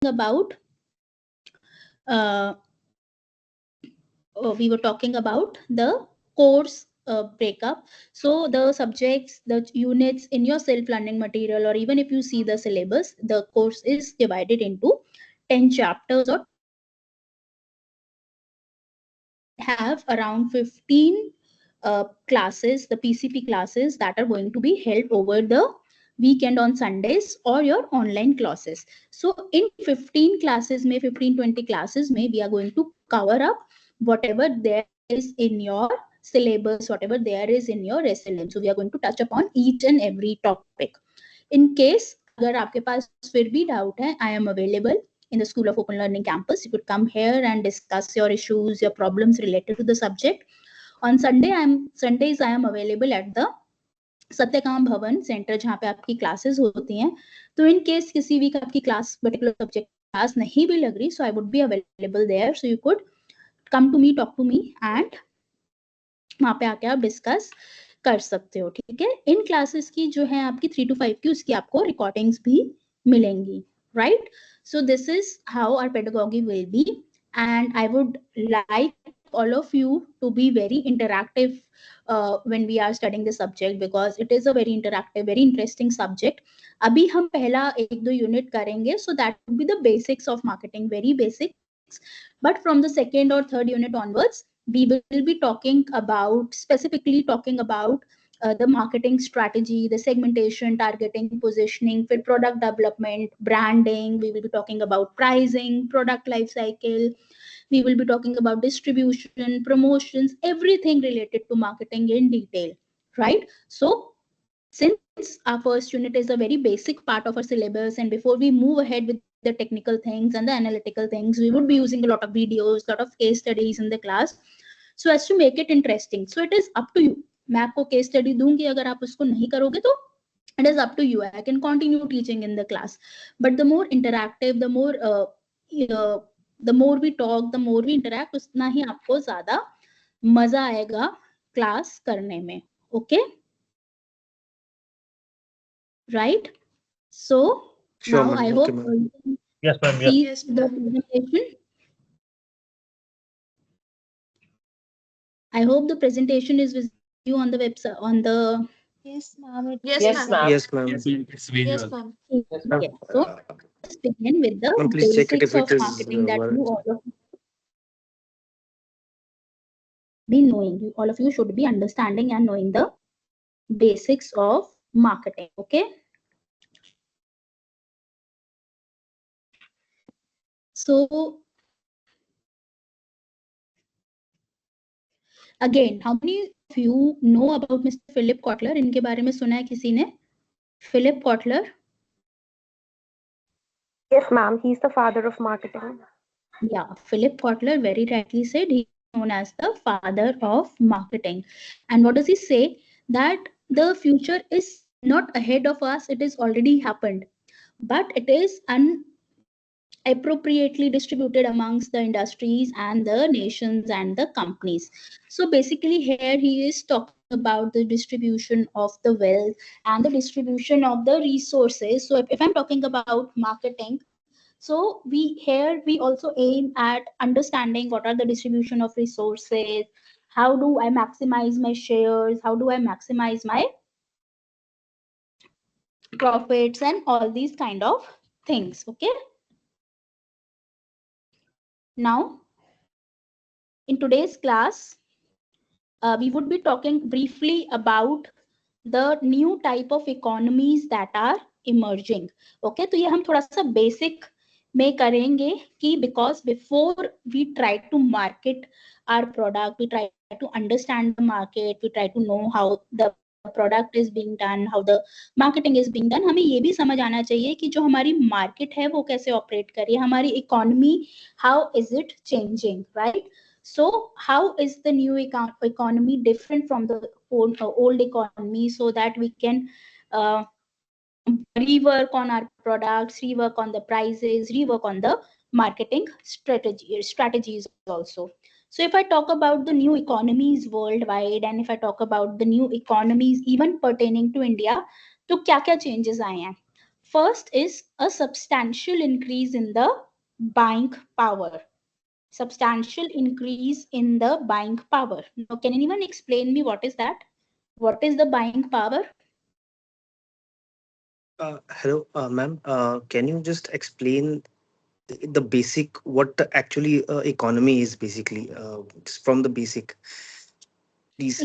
about the course breakup. So the subjects, the units in your self-learning material, or even if you see the syllabus, the course is divided into 10 chapters or have around 15 classes, the PCP classes that are going to be held over the weekend on Sundays or your online classes. So in 15 classes, 15-20 classes, we are going to cover up whatever there is in your syllabus, whatever there is in your SLM. So we are going to touch upon each and every topic. In case अगर आपके पास फिर भी doubt है, I am available in the School of Open Learning campus. You could come here and discuss your issues, your problems related to the subject. On Sundays I am available at the Satyakam भवन centre जहाँ पे आपकी classes होती हैं. तो in case किसी week आपकी class particular subject class नहीं भी लग रही, so I would be available there, so you could come to me, talk to me, and वहाँ पे आके आप डिस्कस कर सकते हो. ठीक है. इन क्लासेस की जो है आपकी 3 to 5 की, उसकी आपको रिकॉर्डिंग्स भी मिलेंगी. Right. So this is how our pedagogy will be, and I would like all of you to be very interactive when we are studying the subject, because it is a very interactive, very interesting subject. अभी हम पहला 1-2 unit करेंगे, so that would be the basics of marketing, very basics. But from the second or third unit onwards, we will be specifically talking about the marketing strategy, the segmentation, targeting, positioning, fit product development, branding. We will be talking about pricing, product life cycle. We will be talking about distribution, promotions, everything related to marketing in detail, right? So since our first unit is a very basic part of our syllabus, and before we move ahead with the technical things and the analytical things, we would be using a lot of videos, lot of case studies in the class, so as to make it interesting. So it is up to you. मैं आपको case study दूंगी, अगर आप उसको नहीं करोगे तो it is up to you. I can continue teaching in the class, but the more interactive, the more we talk, the more we interact, उतना ही आपको ज़्यादा मजा आएगा क्लास करने में. Okay, right? So Sure, now ma'am. I Okay, hope ma'am. you can Yes, ma'am. see Yes. the presentation. I hope the presentation is with you on the website, on the. Yes, ma'am. Yes, ma'am. Yes, ma'am. It's visual. Yes, ma'am. Okay, so let's begin with the Ma'am, please check it basics if of it is marketing that you working. all of you be knowing. All of you should be understanding and knowing the basics of marketing. Okay. So again, how many of you know about Mr. Philip Kotler? इनके बारे में सुना है किसी ने? Philip Kotler. Yes, ma'am. He's the father of marketing. Yeah, Philip Kotler very rightly said he is known as the father of marketing. And what does he say? That the future is not ahead of us, it is already happened, but it is appropriately distributed amongst the industries and the nations and the companies. So basically here he is talking about the distribution of the wealth and the distribution of the resources. So if I'm talking about marketing, so we also aim at understanding what are the distribution of resources, how do I maximize my shares, how do I maximize my profits, and all these kind of things. Okay. Now, in today's class, we would be talking briefly about the new type of economies that are emerging. Okay, तो ये हम थोड़ा सा basic में करेंगे कि because before we try to market our product, we try to understand the market, we try to know how the product is being done, how the marketing is being done, हमें ये भी समझ आना चाहिए कि जो हमारी market है वो कैसे operate कर रही है, हमारी economy, how is it changing, right? So how is the new economy different from the old economy, so that we can rework on our products, rework on the prices, rework on the marketing strategies also. So if I talk about the new economies worldwide, and if I talk about the new economies even pertaining to India, तो क्या क्या changes आए हैं? First is a substantial increase in the buying power. Substantial increase in the buying power. Now, can anyone explain me what is that? What is the buying power? Hello, ma'am. Can you just explain the basic what actually economy is basically just from the basic, please?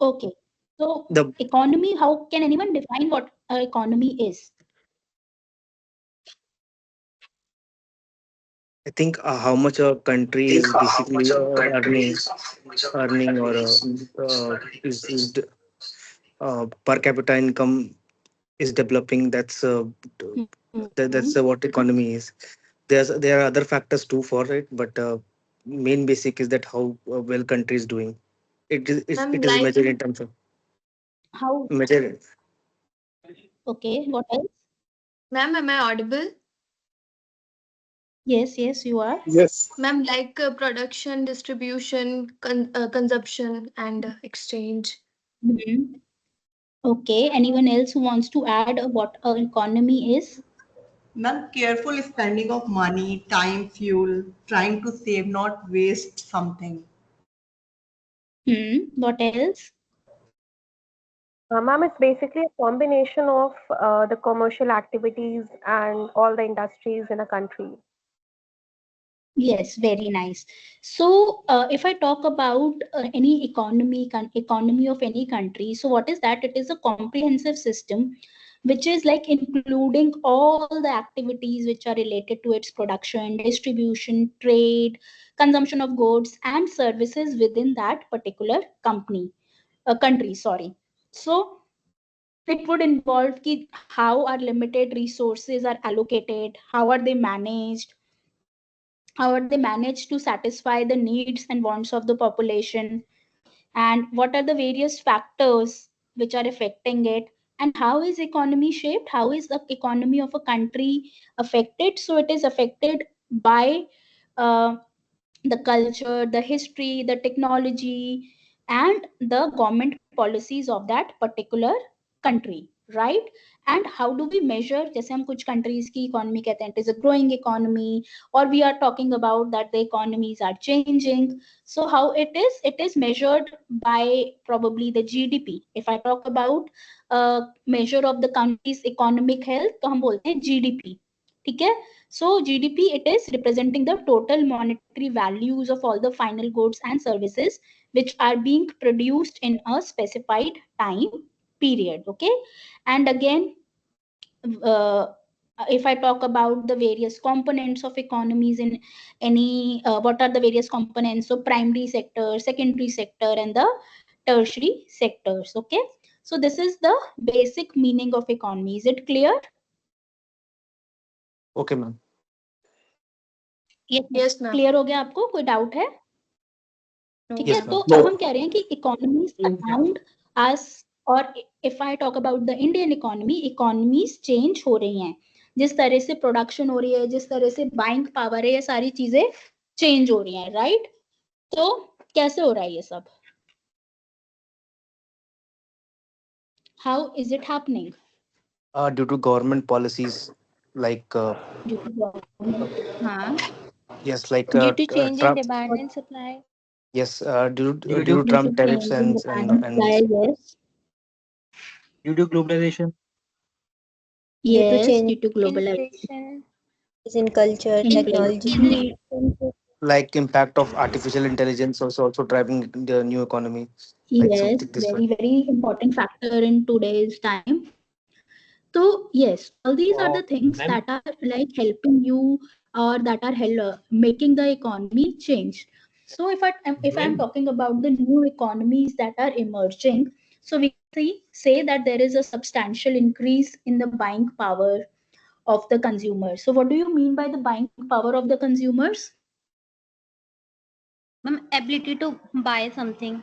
Okay. So The economy, how can anyone define what economy is? I think how much a country is basically earning or is per capita income is developing. That's Hmm. what economy is. There are other factors too for it, but main basic is that how well country is doing. Ma'am, It is like, measured in terms of How? measured. Okay. What else? ma'am, am I audible? Yes, yes, you are. Yes. Ma'am, like production, distribution, consumption, and exchange. Mhm. Okay. Anyone else who wants to add what an economy is? Ma'am, careful spending of money, time, fuel, trying to save, not waste something. What else? Ma'am, it's basically a combination of the commercial activities and all the industries in a country. Yes, very nice. So, if I talk about any economy of any country, so what is that? It is a comprehensive system, which is like including all the activities which are related to its production, distribution, trade, consumption of goods and services within that particular country. Sorry. So, it would involve how our limited resources are allocated, how are they managed, how are they managed to satisfy the needs and wants of the population, and what are the various factors which are affecting it, and how is economy shaped, how is the economy of a country affected. So it is affected by uh, the culture, the history, the technology, and the government policies of that particular country, right? And how do we measure? जैसे हम कुछ countries की economy कहते हैं, it is a growing economy, or we are talking about that the economies are changing. So how it is measured by probably the GDP. If I talk about measure of the country's economic health, तो हम बोलते हैं GDP. ठीक है? So GDP, it is representing the total monetary values of all the final goods and services which are being produced in a specified time period. Okay, and again, uh, if I talk about the various components of economies in any, what are the various components? So primary sector, secondary sector, and the tertiary sectors. Okay, so this is the basic meaning of economy. Is it clear? Okay, ma'am. Yes, Yes, ma'am. Clear हो गया आपको? कोई doubt है? No, ठीक है, Yes, ma'am. तो ma'am. अब No. हम कह रहे हैं कि इकोनॉमीज अराउंड अस, और if I talk about the Indian economy, economies change हो रही हैं, जिस तरह से प्रोडक्शन हो रही है, जिस तरह से बाइंग पावर है, ये सारी चीजें चेंज हो रही हैं, राइट? तो कैसे हो रहा है ये सब? How is it happening? Due to government policies like due to government, हाँ, yes, like Due to change in Trump. demand and supply. Yes, Due due to to due to Trump tariffs change in demand and and supply, yes, due to globalization. Due to यस, change due to globalisation, inflation in culture, technology. inflation, like impact of artificial intelligence also driving the new economy, like yes, something this way. very very important factor in today's time. So yes, all these are the things Ma'am, that are like helping you, or that are making the economy change. So if I'm ma'am, talking about the new economies that are emerging, so we can say that there is a substantial increase in the buying power of the consumer. So what do you mean by the buying power of the consumers? Ma'am, ability to buy something.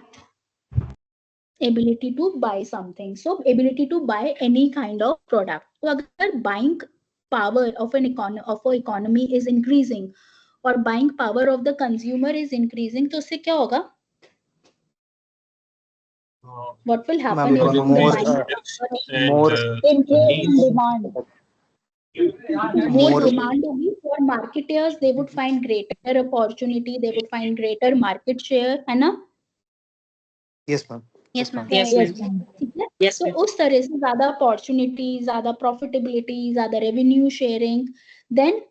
Ability to buy something. So ability to buy any kind of product. So अगर buying power of a economy is increasing, or buying power of the consumer is increasing, तो उससे क्या होगा? what will happen Ma'am, is the more, buying more, increase in demand. More more. demand होगी for marketers. They would find greater opportunity. They would find greater market share, है ना? Yes, ma'am. Yes, ma'am. Right. Yes, ठीक है. तो उस तरह से ज़्यादा opportunity, ज़्यादा profitability, ज़्यादा revenue sharing, then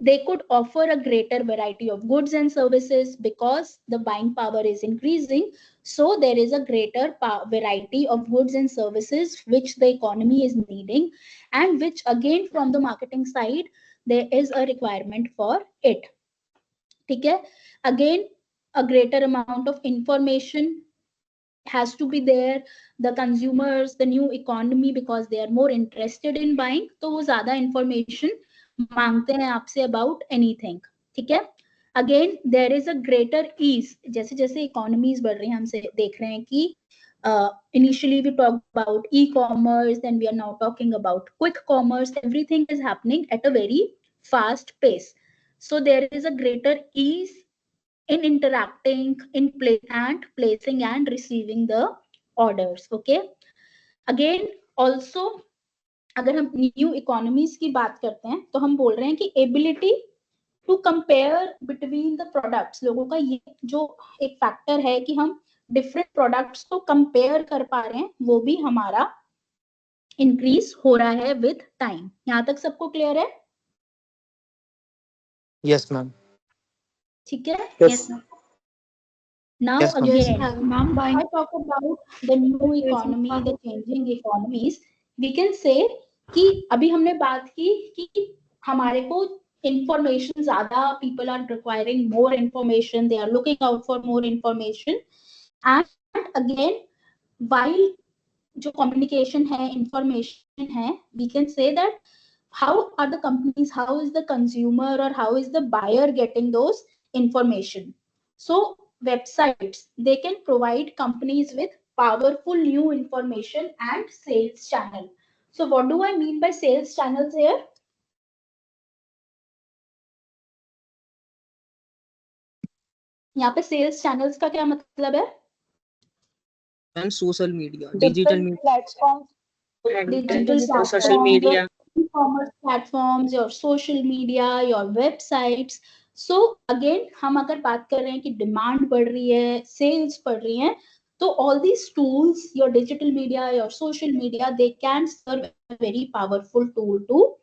they could offer a greater variety of goods and services because the buying power is increasing. So there is a greater variety of goods and services which the economy is needing, and which again from the marketing side there is a requirement for it. ठीक है. Again, a greater amount of information has to be there. The consumers, the new economy, because they are more interested in buying, तो वो ज़्यादा information मांगते हैं आपसे about anything. ठीक है. Again, there is a greater ease. जैसे जैसे economies बढ़ रही हैं, हमसे देख रहे हैं कि initially we talked about e-commerce, then we are now talking about quick commerce. Everything is happening at a very fast pace. So there is a greater ease in interacting in play and placing and receiving the orders. Okay. Again, also अगर हम new economies की बात करते हैं तो हम बोल रहे हैं कि ability to compare between the products. लोगों का ये जो एक फैक्टर है कि हम डिफरेंट प्रोडक्ट्स को कंपेयर कर पा रहे हैं, वो भी हमारा इंक्रीज हो रहा है विद टाइम. यहाँ तक सबको क्लियर है? Yes, ma'am. ठीक है. Yes, ma'am. Now Yes, ma'am. again, Ma'am, if I talk about the new economy, the changing economies, we can say कि अभी हमने बात की कि हमारे को information ज़्यादा, people are requiring more information, they are looking out for more information, and again, while जो communication है, information है, we can say that how are the companies, how is the consumer or how is the buyer getting those information. So websites, they can provide companies with powerful new information and sales channel. So what do I mean by sales channels here? यहाँ पे sales channels का क्या मतलब है? And social media, digital Different media, platforms. Digital social platforms, media. your e-commerce platforms, your social media, your websites. So again, हम अगर बात कर रहे हैं कि demand बढ़ रही है, sales बढ़ रही हैं, तो all these tools, your digital media, your social media, they can serve a very powerful tool to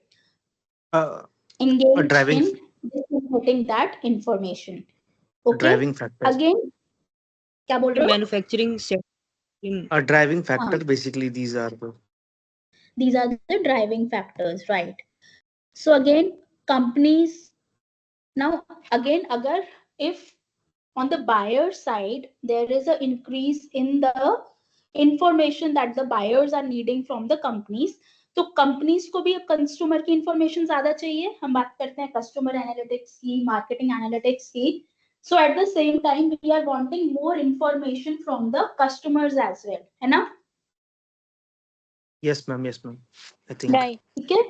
A engage driving, in disseminating that information. Okay. driving factor. Again, क्या बोल रहे हो? Manufacturing sector. A driving factor. Basically, these are the. These are the driving factors, right? So again, companies now again, agar if on the buyer side there is an increase in the information that the buyers are needing from the companies, तो companies को भी अब consumer की information ज्यादा चाहिए. हम बात करते हैं customer analytics की, marketing analytics की. So at the same time we are wanting more information from the customers as well, है ना? Yes, ma'am. Yes, ma'am. I think. Right. ठीक है.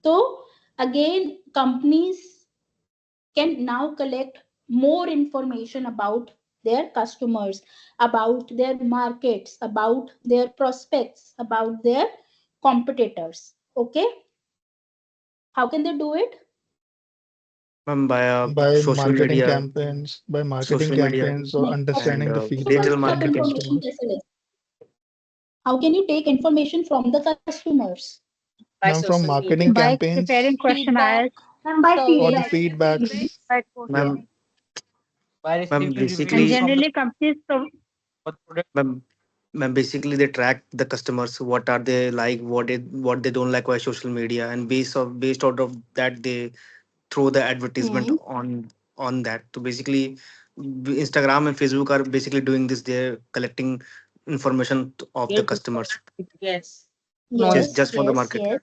तो again, companies can now collect more information about their customers, about their markets, about their prospects, about their competitors. Okay. How can they do it? Ma'am, by by social marketing media, campaigns, by marketing social media, campaigns, or Next, and understanding the digital feedback from the marketing. information customers. कैसे ले? How can you take information from the customers? Now, from marketing By campaigns preparing Feedback. questionnaires, And by or the feedback. feedbacks, by Ma'am, By ma'am, receiving reviews and basically, from the generally companies product. ma'am, basically they track the customers. What are they like? What they don't like via social media, and based out of that they throw the advertisement on that. So basically, Instagram and Facebook are basically doing this. They're collecting information of the customers Yes. Yes, just for the yes, market. yes.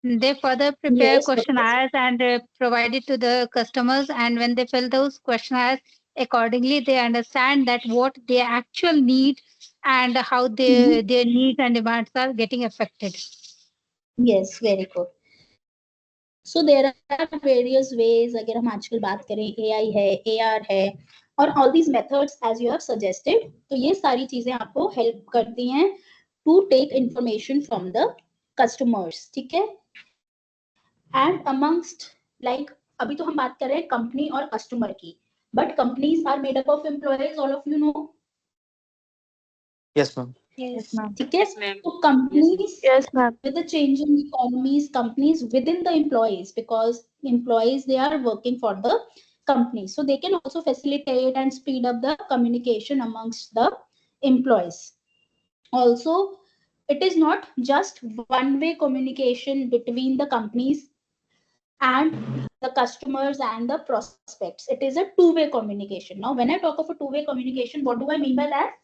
they further prepare Yes, but questionnaires and provide it to the customers, and when they fill those questionnaires accordingly, they understand that what their actual need and how their needs and demands are getting affected. yes, very good. So there are various ways. अगर हम आजकल बात करें AI है, AR है, or all these methods as you have suggested. तो ये सारी चीजें आपको help करती हैं to take information from the customers, ठीक है? And amongst, like, अभी तो हम बात कर रहे हैं company और customer की, but companies are made up of employees, all of you know. Yes, ma'am. Yes, ma'am. ठीक है? Yes, ma'am. So companies Yes, ma'am. with the changing economies, companies within the employees, because employees, they are working for the company, so they can also facilitate and speed up the communication amongst the employees. Also, it is not just one way communication between the companies and the customers and the prospects. It is a two-way communication. Now when I talk of a two-way communication, what do I mean by that?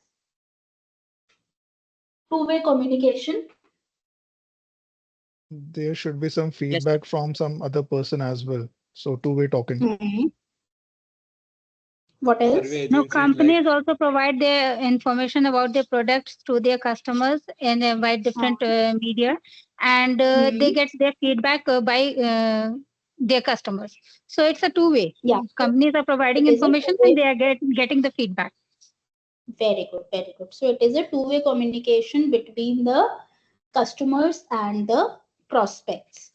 Two-way communication. There should be some feedback from some other person as well. So two-way talking. What else? No, companies also provide their information about their products to their customers in by different media, and they get their feedback by their customers. So it's a two-way. Yeah. Companies are providing It is a information two-way. and they are getting the feedback. Very good, very good. So it is a two-way communication between the customers and the prospects.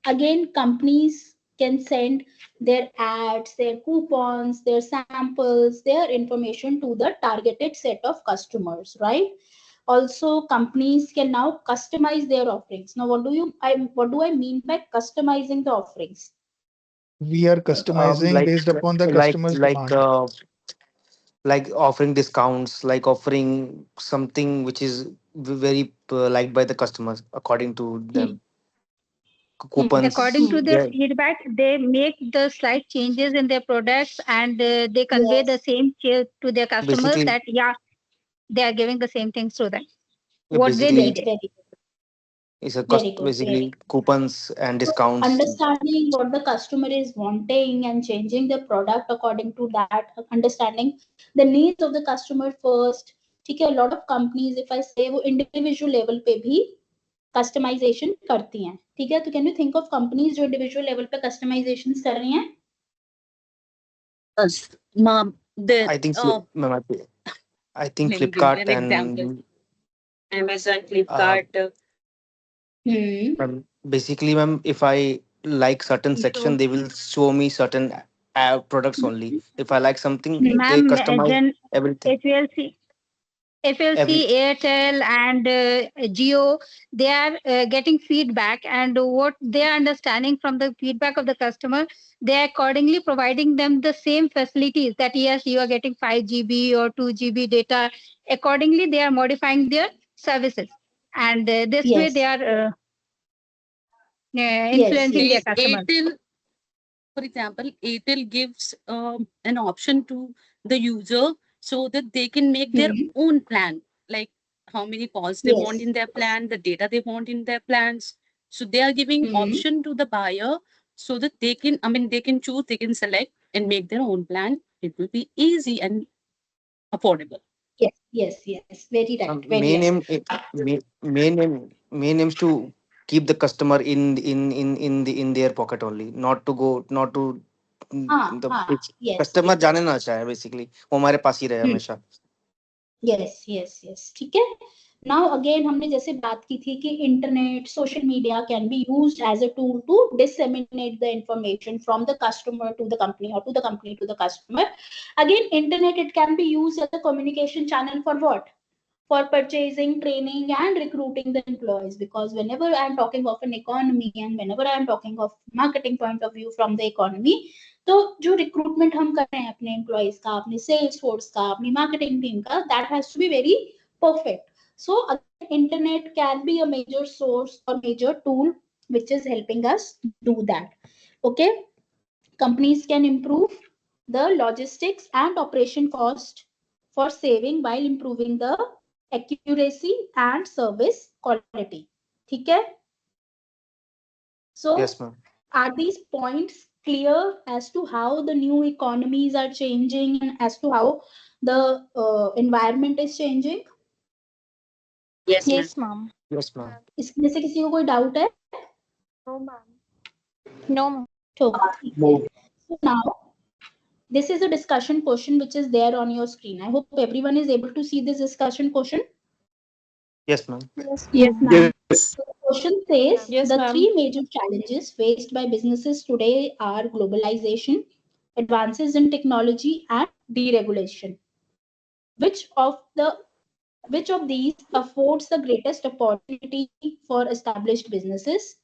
Again, companies can send their ads, their coupons, their samples, their information to the targeted set of customers, right? Also, companies can now customize their offerings. Now, what do I mean by customizing the offerings? We are customizing Like based upon the like customer's like demand. like offering discounts, like offering something which is very liked by the customers according to them. According Coupons. to their Yeah, feedback, they make the slight changes in their products and they convey the Yes, same to their customers basically, that, yeah, they are giving the same things to them, what they basically need. very, very good. it's a cost, Very good, very basically coupons and So discounts. understanding what the customer is wanting and changing the product according to that, understanding the needs of the customer first. ठीक है, a lot of companies, if I say, वो individual level पे भी customization करती हैं. ठीक है, तो can you think of companies जो individual level पे customizations कर रही हैं? Mom, I think ma'am, I think let me give you Flipkart an example. and Amazon, uh, Flipkart. basically, ma'am, if I like certain section, So, they will show me certain products only. If I like something, they ma'am, customize then everything. if you'll see, if you'll Every see Airtel and Jio, they are getting feedback, and what they are understanding from the feedback of the customer, they are accordingly providing them the same facilities that yes, you are getting 5 GB or 2 GB data. Accordingly, they are modifying their services, and this way they Yes, are yes, influencing their yes. customers. Airtel, for example, Airtel gives an option to the user so that they can make their own plan, like how many calls they want Yes. in their plan, the data they want in their plans. So they are giving option to the buyer so that they can, I mean, they can choose, they can select and make their own plan. It will be easy and affordable. Yes, yes, yes. Very right, very main right. aim, main aims to keep the customer in their pocket only, not to go, not to हाँ, the हाँ, yes, customer yes. जाने ना चाहे, basically वो हमारे पास ही रहे हमेशा. Yes yes yes ठीक है. नाउ अगेन हमने जैसे बात की थी कि internet social media can be used as a tool to disseminate the information from the customer to the company और to the company to the customer. Again internet it can be used as a communication channel for what? For purchasing, training, and recruiting the employees. Because whenever I am talking of an economy and whenever I am talking of marketing point of view from the economy, तो जो recruitment हम कर रहे हैं अपने employees का, अपने sales force का, अपनी मार्केटिंग टीम का, that has to be very perfect. So internet can be a major source और major tool which is helping us do that. Okay, companies can improve the logistics and operation cost for saving while improving the accuracy and service quality. ठीक है? So Yes, ma'am. are these points clear as to how the new economies are changing and as to how the environment is changing? Yes, ma'am. Yes, ma'am. Yes, ma'am. इसमें से किसी को कोई doubt है? No, ma'am. No, ma'am. तो ठीक है. So now This is a discussion question which is there on your screen. I hope everyone is able to see this discussion question. Yes, ma'am. Yes, Yes, ma'am. ma'am. Yes. So the question says Yes, the ma'am. three major challenges faced by businesses today are globalization, advances in technology, and deregulation. Which of the which of these affords the greatest opportunity for established businesses?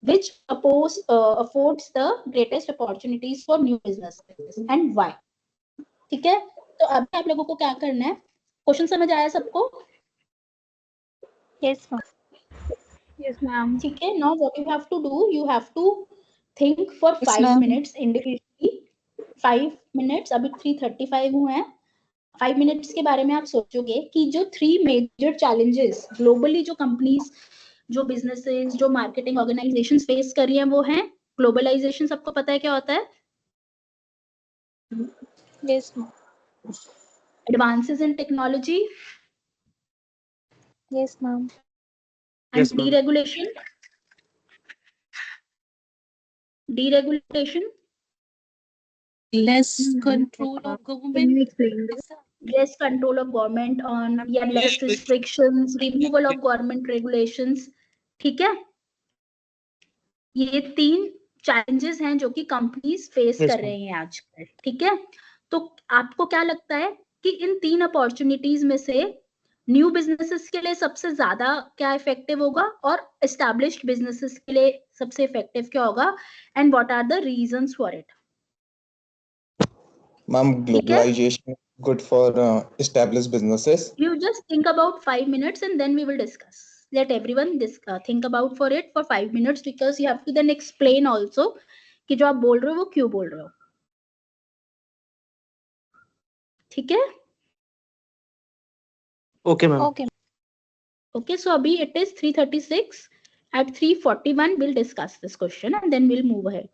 Which affords the greatest opportunities for new businesses and why? ठीक है, तो अभी आप लोगों को क्या करना है? क्वेश्चन समझ आया सबको? Yes, ma'am. Yes, ma'am. ठीक है, now what you have to do, you have to think for Yes, 5 ma'am. minutes individually. 5 minutes, अभी 3:35 हुए हैं. 5 मिनट्स के बारे में आप सोचोगे कि जो 3 मेजर चैलेंजेस ग्लोबली जो कंपनीज, जो बिजनेसेस, जो मार्केटिंग ऑर्गेनाइजेशंस फेस कर रही हैं वो हैं ग्लोबलाइजेशन. सबको पता है क्या होता है? Yes, ma'am. Advances in technology Yes, ma'am. And Yes, ma'am. deregulation. Deregulation, Less control of Can you government. explain this? less control of government on, या less restrictions, removal of government regulations. ठीक है, ये 3 challenges हैं जो कि companies face Yes, कर ma'am. रही हैं आजकल. ठीक है, तो आपको क्या लगता है कि इन 3 अपॉर्चुनिटीज में से न्यू बिजनेसेस के लिए सबसे ज्यादा क्या इफेक्टिव होगा और एस्टैब्लिश्ड बिजनेसेस के लिए सबसे इफेक्टिव क्या होगा, and what are the reasons for it? Ma'am, ठीक है, globalization is good for established businesses. you just think about 5 minutes and then we will discuss. Let everyone think about for it for 5 minutes, because you have to then explain also कि जो आप बोल रहे हो वो क्यों बोल रहे हो. ठीक है, Okay, ma'am. Okay. okay, so abhi it is 3:36. At 3:41 we'll discuss this question and then we'll move ahead.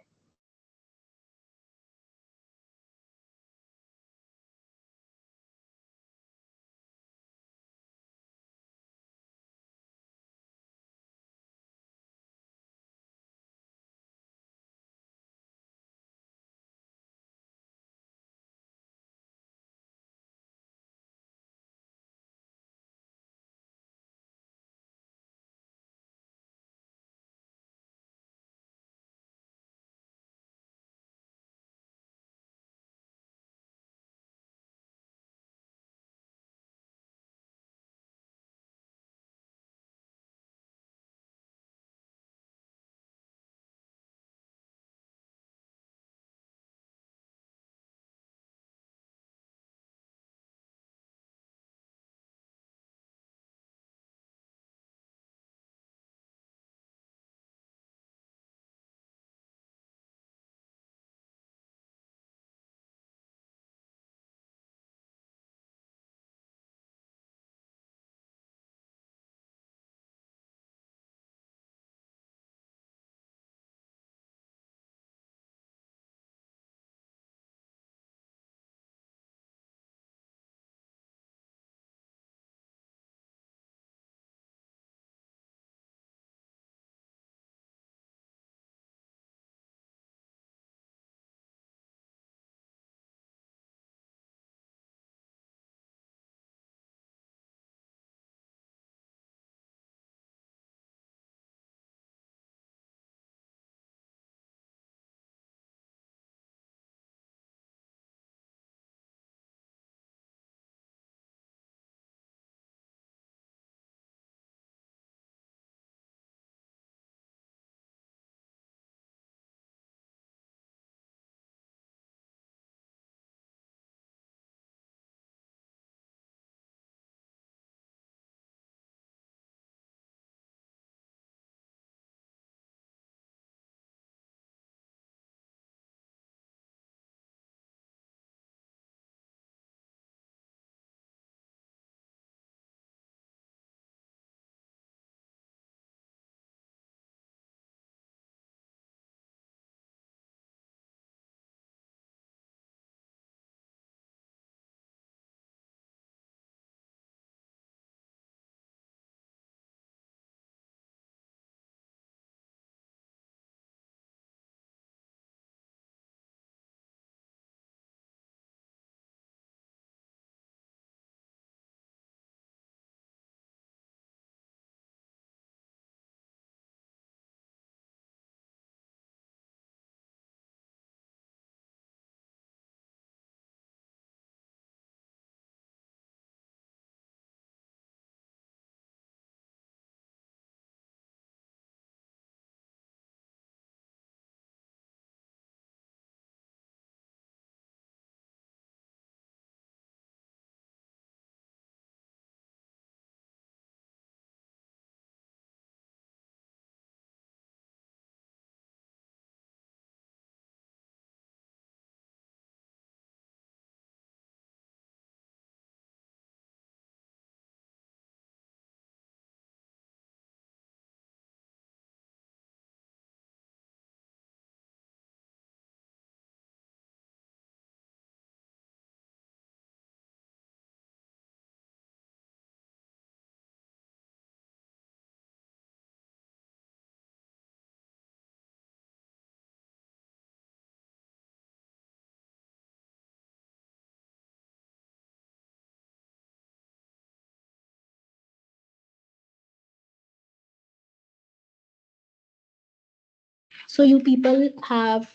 So you people have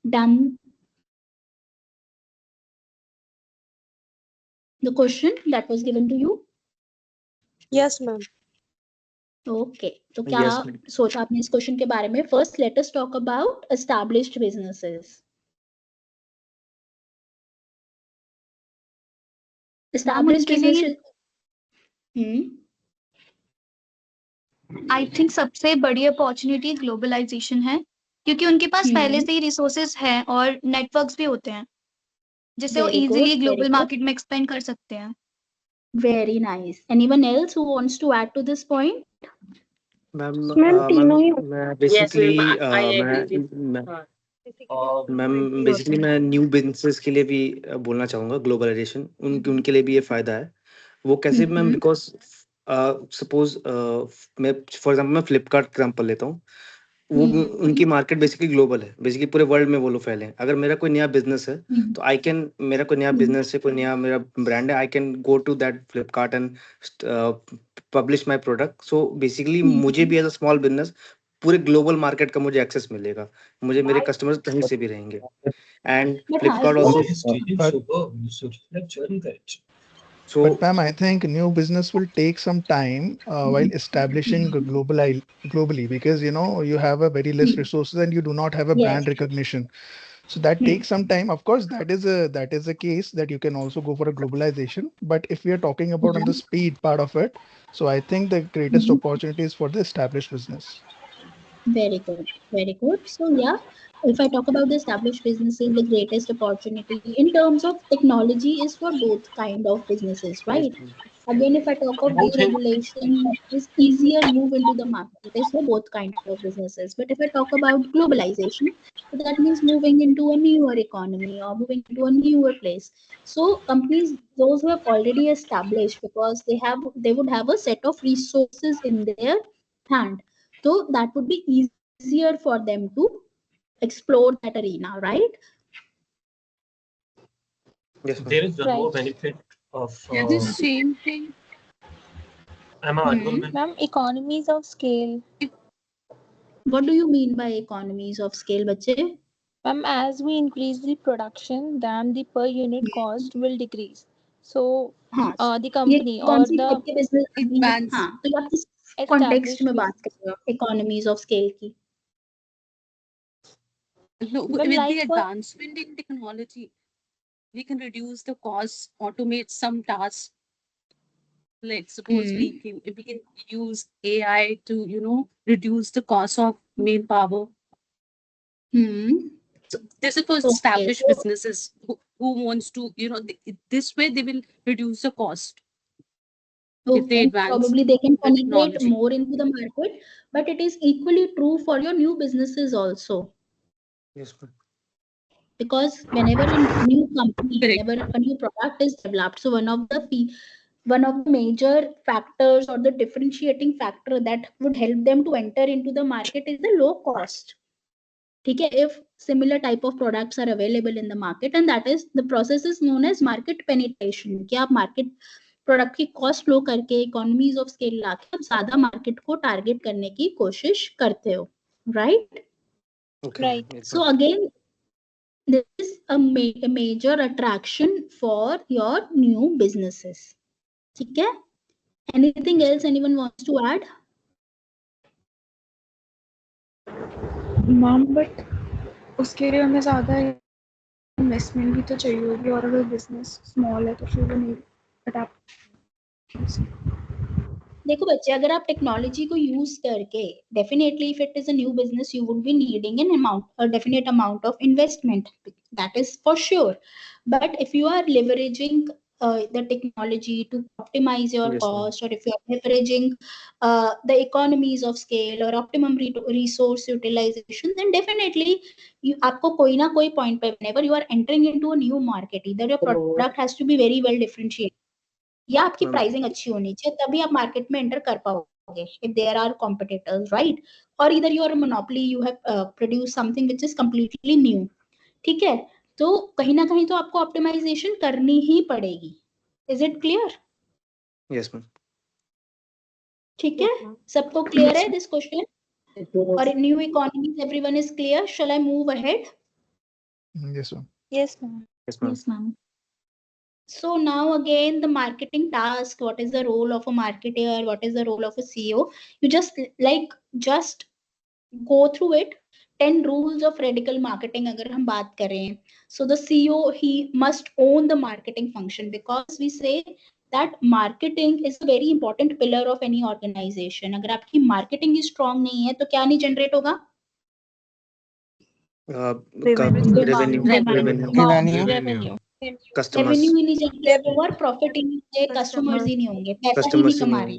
done the question that was given to you. Yes, ma'am. Okay तो क्या Yes, ma'am. सोचा आपने इस question के बारे में? First let us talk about established businesses. Established उनके लिए बिजनेस आई थिंक सबसे बड़ी अपॉर्चुनिटी ग्लोबलाइजेशन है, क्योंकि उनके पास पहले से ही रिसोर्सेज हैं और नेटवर्क्स भी होते हैं, जिससे वो Very good, easily very global good. Market में एक्सपेंड कर सकते हैं. Very nice. Anyone else who wants to add to this point? Ma'am ma'am तीनों ही मैं Yes, basically ma'am. I agree with. Ma'am basically मैं न्यू बिजनेसेस के लिए भी बोलना चाहूँगा ग्लोबलाइजेशन उनके लिए भी ये फायदा है. वो कैसे मैम? बिकॉज सपोज मैं फॉर एग्जांपल मैं फ्लिपकार्ट एग्जांपल लेता हूँ. वो उनकी मार्केट बेसिकली ग्लोबल है, बेसिकली पूरे वर्ल्ड में वो लोग फैले हैं. अगर मेरा कोई नया बिजनेस है तो आई कैन, मेरा कोई नया बिजनेस है, कोई नया मेरा ब्रांड है, I can go to that Flipkart and publish my product. So basically मुझे भी एज अ स्मॉल बिजनेस पूरे ग्लोबल मार्केट का मुझे एक्सेस मिलेगा. मुझे मेरे कस्टमर्स कहीं से भी रहेंगे. एंड But फ्लिपकार्ट हाँ, also. So But ma'am, I think new business will take some time while establishing globally, because you have a very less resources and you do not have a yes. brand recognition. So that takes some time. Of course, that is a case that you can also go for a globalization. But if we are talking about on the speed part of it, so I think the greatest opportunity is for the established business. Very good, very good. So yeah, if I talk about the established businesses, the greatest opportunity in terms of technology is for both kind of businesses, right? Again, if I talk of deregulation, is easier move into the market. It is for both kind of businesses. But if I talk about globalization, so that means moving into a newer economy or moving into a newer place. So companies, those who have already established, because they would have a set of resources in their hand. So that would be easier for them to explore that arena, right? yes ma'am. There is one more Right. benefit of Yeah, the same thing. am I audible, ma'am? Ma'am, economies of scale. What do you mean by economies of scale, bache? Ma'am, as we increase the production, then the per unit cost will decrease. So, हाँ, the ये company कौन or C the type के business? It bans. हाँ, तो आप किस context established में बात कर business. रहे हो इकोनॉमीज ऑफ स्केल की? No, Ma'am, with the like for advancement in technology, we can reduce the costs, automate some tasks. Like suppose we can use AI to reduce the cost of manpower. Hmm. So this is for Okay, established so businesses who wants to this way they will reduce the cost if they okay, advance probably they can the penetrate technology. more into the market, but it is equally true for your new businesses also. Yes ma'am. Because whenever a new company, Correct. whenever a new product is developed, so one of the major factors or the differentiating factor that would help them to enter into the market is the low cost. Okay, if similar type of products are available in the market, and that is the process is known as market penetration. कि आप market product की cost low करके economies of scale लाके आप ज़्यादा market को target करने की कोशिश करते हो, right? Okay ma'am. right. Yes So ma'am. again, this is a major attraction for your new businesses. ठीक है? Anything Yes else anyone wants to add? Ma'am but उसके लिए हमें ज़्यादा इन्वेस्टमेंट भी तो चाहिए होगी, और अगर बिजनेस स्मॉल है तो फिर वो नहीं अडेप्ट. देखो बच्चे, अगर आप टेक्नोलॉजी को यूज करके definitely if it is a new business you would be needing an amount a definite amount of investment, that is for sure. But if you are leveraging the technology to optimize your Yes ma'am. cost, or if you are leveraging the economies of scale or optimum resource utilization, then definitely you आपको कोई ना कोई point पे whenever you are entering into a new market, either your product has to be very well differentiated या आपकी Ma'am. Pricing अच्छी होनी चाहिए, तभी आप मार्केट में एंटर कर पाओगे if there are competitors, right? और इधर you are monopoly, you have produce something which is completely new. ठीक है, तो कहीं ना कहीं तो आपको ऑप्टिमाइजेशन करनी ही पड़ेगी. Is it clear? Yes ma'am. ठीक है, सबको क्लियर है this question? or in new economies, everyone is clear. Shall I move ahead? Yes, ma'am. Yes, ma'am. Yes, ma'am. Yes, ma'am. So now again, the marketing task, what is the role of a marketer? What is the role of a CEO? You just just go through it. 10 rules of radical marketing अगर हम बात करें. So the CEO, he must own the marketing function, because we say that marketing is a very important pillar of any organization. अगर आपकी marketing ही strong नहीं है तो क्या नहीं generate होगा? Uh, Revenue. revenue, Revenue. revenue, Revenue. Revenue. Revenue customers, ही नहीं generate होगा और प्रॉफिट ही नहीं होंगे, कस्टमर्स Customers. ही नहीं होंगे, पैसा ही नहीं customers in कमा रही.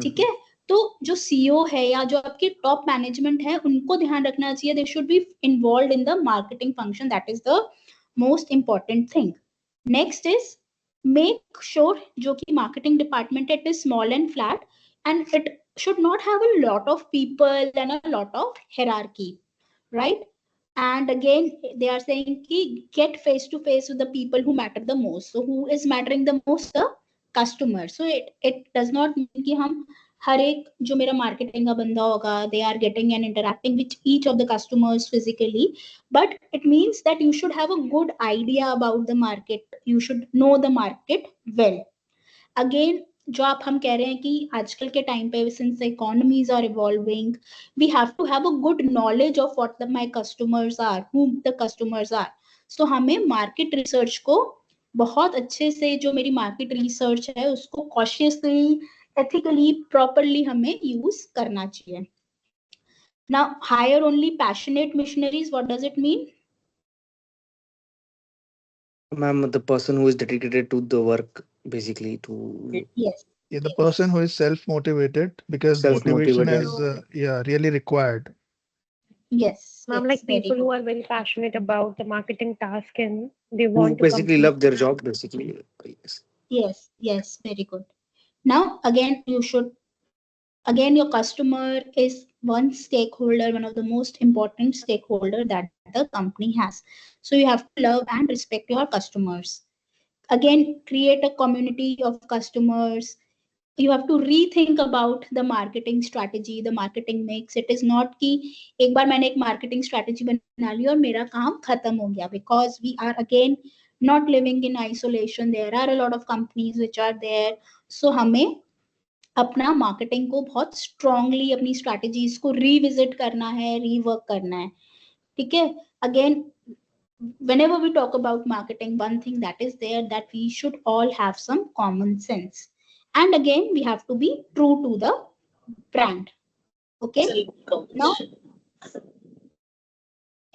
ठीक है. तो जो सीईओ है या जो आपकी टॉप मैनेजमेंट है, उनको ध्यान रखना चाहिए, they should be involved in the marketing function. That is the most important thing. Next is make sure जो कि marketing department it is small and flat and it should not have a lot of people and a lot of hierarchy, right? And again they are saying ki get face to face with the people who matter the most. So who is mattering the most? The customer. So it does not mean कि हम हर एक जो मेरा marketing का बंदा होगा they are getting and interacting with each of the customers physically, but it means that you should have a good idea about the market. You should know the market well. Again जो आप हम कह रहे हैं कि आजकल के time पे since economies are evolving, we have to have a good knowledge of what my customers are, who the customers are. So हमें मार्केट रिसर्च को बहुत अच्छे से, जो मेरी मार्केट रिसर्च है उसको कॉशियसली, एथिकली, प्रॉपरली हमें यूज करना चाहिए. Now hire only passionate missionaries, what does it mean? ma'am, the person who is dedicated to the work, basically to Yes. Yeah, the person who is self-motivated, because self motivation motivated, is So, yeah, really required. Yes, ma'am, yes, like very people good. who are very passionate about the marketing task and they who want to basically complete love their that. job, basically. Yes. Yes, yes, very good. Now again you should, again your customer is one stakeholder, one of the most important stakeholder that the company has. So you have to love and respect your customers. Again create a community of customers. You have to rethink about the marketing strategy, the marketing mix. It is not कि एक बार मैंने एक marketing strategy बना ली और मेरा काम खत्म हो गया, because we are again not living in isolation. There are a lot of companies which are there. So हमें अपना मार्केटिंग को बहुत स्ट्रांगली अपनी स्ट्रैटेजीज को रिविजिट करना है, रीवर्क करना है. ठीक है. Again whenever we talk about marketing, one thing that is there, that we should all have some common sense, and again we have to be true to the brand. Okay. Now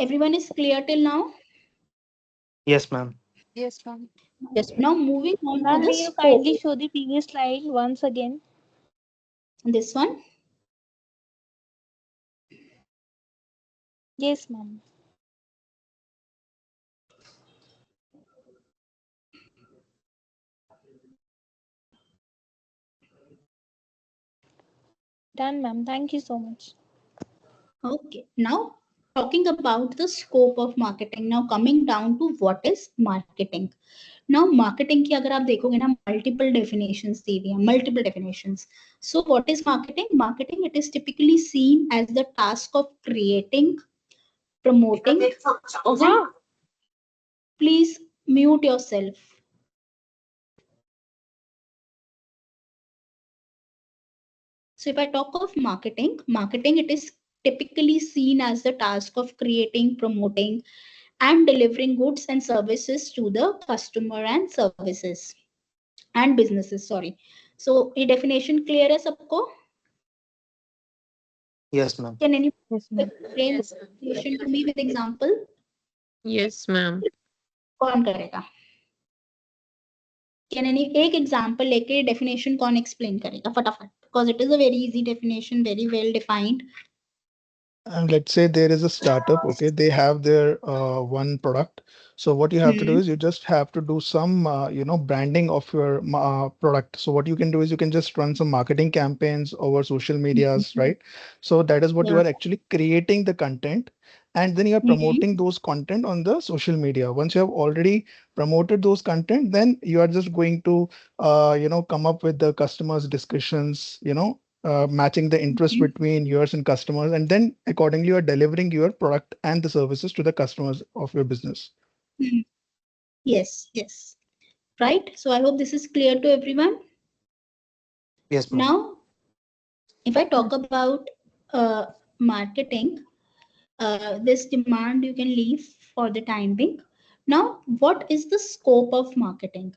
everyone is clear till now? Yes, ma'am. Yes, ma'am. Yes. Now moving on to Ma'am, the may you scope. kindly show the previous slide once again? This one. Yes, ma'am. Done, ma'am. Thank you so much. Okay. Now talking about the scope of marketing. Now coming down to what is marketing. Now marketing की अगर आप देखोगे ना, multiple definitions दी हुई हैं, multiple definitions. So what is marketing? Marketing, it is typically seen as the task of creating, promoting. Please mute yourself. So if I talk of marketing, marketing, it is typically seen as the task of creating, promoting, and delivering goods and services to the customer and services and businesses. Sorry. So a definition clear है सबको? Yes, ma'am. Can anyone Yes, ma'am. explain the definition to me with example? Yes, ma'am. कौन करेगा? Can any एक example लेके definition कौन explain करेगा फटाफट? Because it is a very easy definition, very well defined. And let's say there is a startup, okay, they have their one product. So what you have to do is you just have to do some, branding of your product. So what you can do is you can just run some marketing campaigns over social medias, right? So that is what you Yeah. are actually creating the content, and then you are promoting those content on the social media. Once you have already promoted those content, then you are just going to, come up with the customers discussions, matching the interest between yours and customers, and then accordingly you are delivering your product and the services to the customers of your business. Yes, yes. Right. So I hope this is clear to everyone. Yes, ma'am. Now, if I talk about marketing, this demand you can leave for the time being. Now, what is the scope of marketing?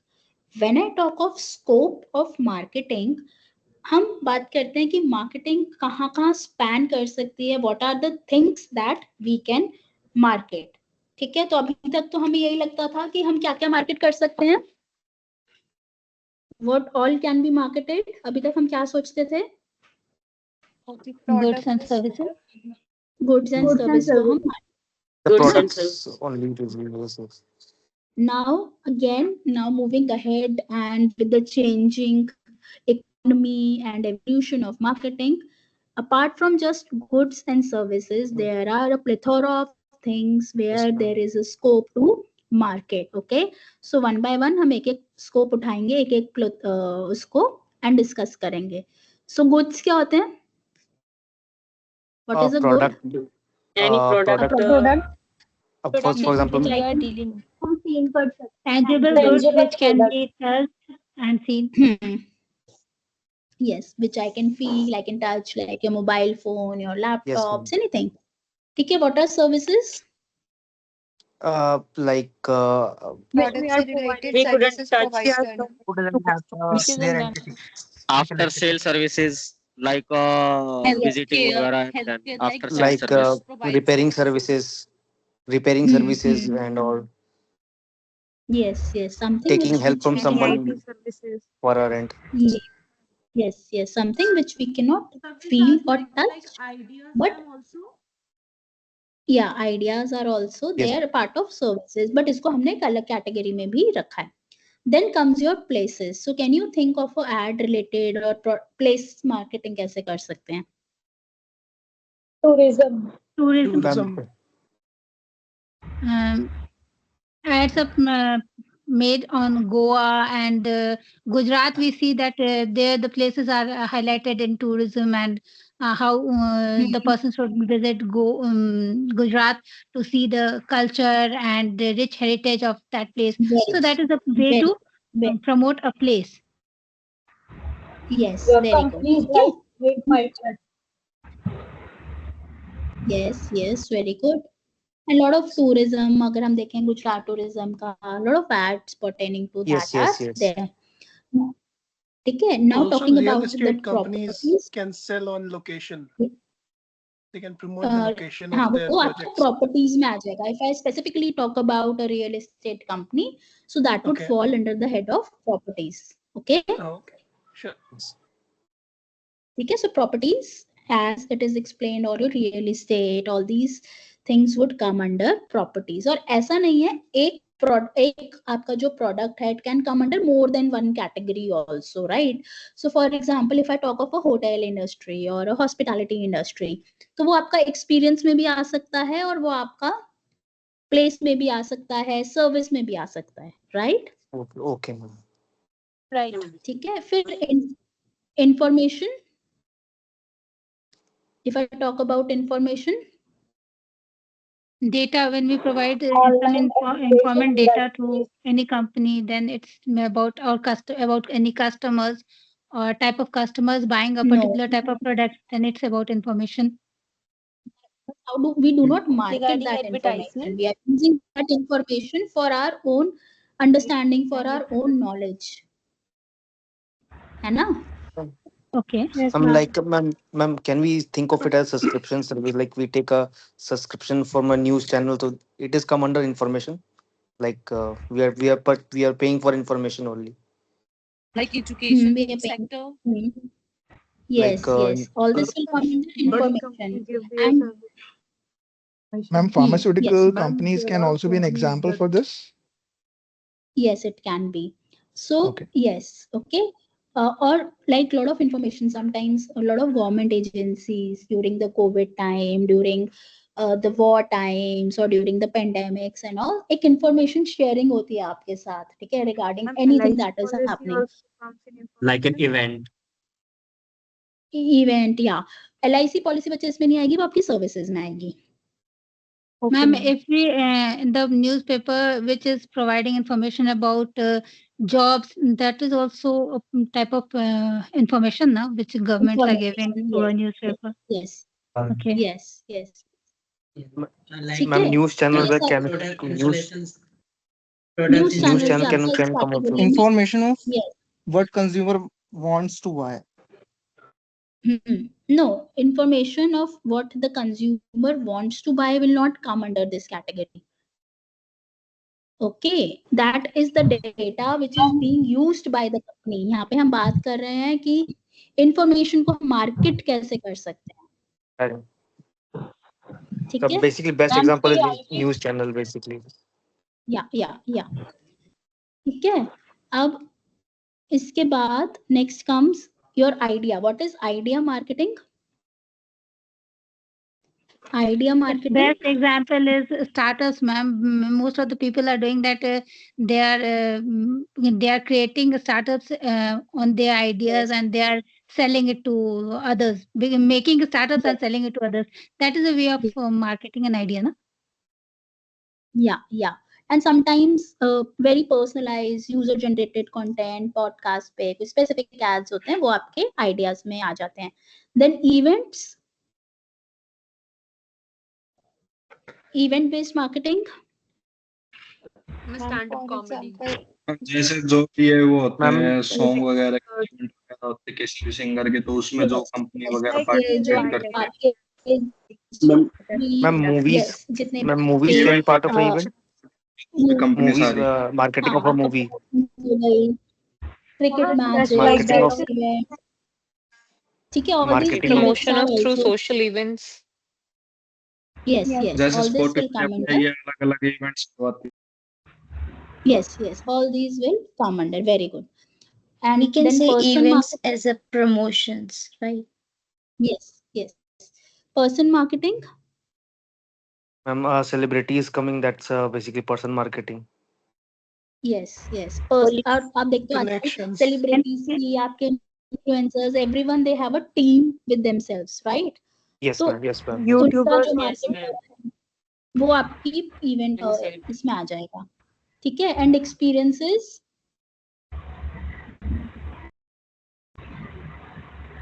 When I talk of scope of marketing, हम बात करते हैं कि marketing कहाँ कहाँ span कर सकती है, what are the things that we can market. ठीक है, तो अभी तक तो हमें यही लगता था कि हम क्या क्या मार्केट कर सकते हैं, what all can be marketed. अभी तक हम क्या सोचते थे, Goods and services. Goods and service को हम The Goods and products only reviews. now again, now moving ahead and with the changing economy and evolution of marketing, apart from just goods and services, there are a plethora of things where Yes, there ma'am. is a scope to market. Okay, so one by one हम एक एक scope उठाएंगे, एक एक उसको and discuss करेंगे. So goods क्या होते हैं? What is a good? Product. any product. Product. For example, Which you are dealing with. हम feel कर सकते हैं. Tangible goods which can be touched and seen. Yes, which I can feel, I can touch, like your mobile phone, your yes, ma'am. laptops, anything. Okay, what are services? Like Products related We couldn't services touch provided. who doesn't have Which is their in entity. after sale services like visiting वगैरह and then after sale like service. repairing services and all, Yes, yes, something taking which help from we cannot. someone for a rent. Yes, yes, something which we cannot feel or touch, but yeah, ideas are also Yes. there, part of services, but इसको हमने एक अलग category में भी रखा है. Then comes your places. So can you think of a ad related or place marketing कैसे कर सकते हैं? Tourism. Tourism. Ads are made on Goa and Gujarat. We see that there the places are highlighted in tourism and how the person should visit Gujarat to see the culture and the rich heritage of that place. So that is a way to promote a place. Yes, Your very good. company is Okay. like Great Mindset. Yes, yes, very good. And a lot of tourism, अगर हम देखें Gujarat tourism का, a lot of ads pertaining to Yes, that yes, are yes. there. ठीक है. Now Also, talking real about the estate companies properties. can sell on location. They can promote the location हाँ, of their वो आपके projects. properties में आ जाएगा. If I specifically talk about a real estate company, so that would Okay. fall under the head of properties. Okay. Oh, okay. Sure. ठीक है. So properties, as it is explained, or your real estate, all these things would come under properties. और ऐसा नहीं है, एक आपका जो product है, it can come under more than one category also, right? So for example, if I talk of a hotel industry or a hospitality industry, तो वो आपका experience में भी आ सकता है और वो आपका place में भी आ सकता है, service में भी आ सकता है, right? Okay, ma'am. Right. ठीक है. फिर information. If I talk about information, Data, when we provide some Online informant data education to any company, then it's about about any customers or type of customers buying a no. particular type of product, then it's about information. How do we do not market Regarding that advertisement? information? We are using that information for our own understanding, for our own knowledge. है ना? Okay. Yes, Like, ma'am, can we think of it as subscription service? Like we take a subscription from a news channel, so it is come under information. Like we are paying for information only. Like education We are paying. sector. Yes, Like, yes. All this will come under information. And Ma'am, pharmaceutical yes. companies can also be an example for this. Yes, it can be. So Okay. yes, okay. Or like a lot of information, sometimes a lot of government agencies during the COVID time, during the war times or during the pandemics and all, एक information sharing होती है आपके साथ, ठीक है, regarding anything that is happening. Like an event. Event या LIC policy बच्चे इसमें नहीं आएगी, वो आपकी सर्विसेज में आएगी. Ma'am, if we in the newspaper which is providing information about jobs, that is also a type of information now which governments are giving to a newspaper. Yes. Okay. Yes. Yes. Ma'am news channel पे can news news channel channel can come out. Information of Yes. what consumer wants to buy. No, information of what the consumer wants to buy will not come under this category. Okay, that is the data which is being used by the company. यहाँ पे हम बात कर रहे हैं कि information को market कैसे कर सकते हैं. ठीक है. Basically best example is news channel basically. या ठीक है. अब इसके बाद next comes your idea. What is idea marketing? Idea marketing. Best example is startups, ma'am. Most of the people are doing that. They are creating startups on their ideas, and they are selling it to others. Making startups and selling it to others. That is a way of marketing an idea, na? Yeah. And sometimes very personalized user generated content podcast पे कुछ specific ads होते हैं, वो आपके ideas में आ जाते हैं. Then event based marketing. Stand up comedy. जैसे जो भी है वो होते हैं सॉन्ग वगैरह इवेंट वगैरह होते हैं किसी भी सिंगर के, तो उसमें जो कंपनी वगैरह पार्टिसिपेट करती है. Ma'am movies can part of event. Company सारी marketing of a movie. Cricket matches, marketing of events. ठीक है, all these Promotion of through also. social events. Yes. जैसे All this will Spotify come पे under. ये अलग-अलग events करवाती है. Yes. All these will come under. Very good. And We can then say person events marketing. as a promotions, right? Yes. Person marketing. Ma'am celebrity is coming, that's basically person marketing. Yes. आप देखते हो आजकल celebrities की, आपके influencers, everyone they have a team with themselves, right? Yes ma'am. YouTubers जो marketing है, वो आपकी event इसमें आ जाएगा. ठीक है. And experiences.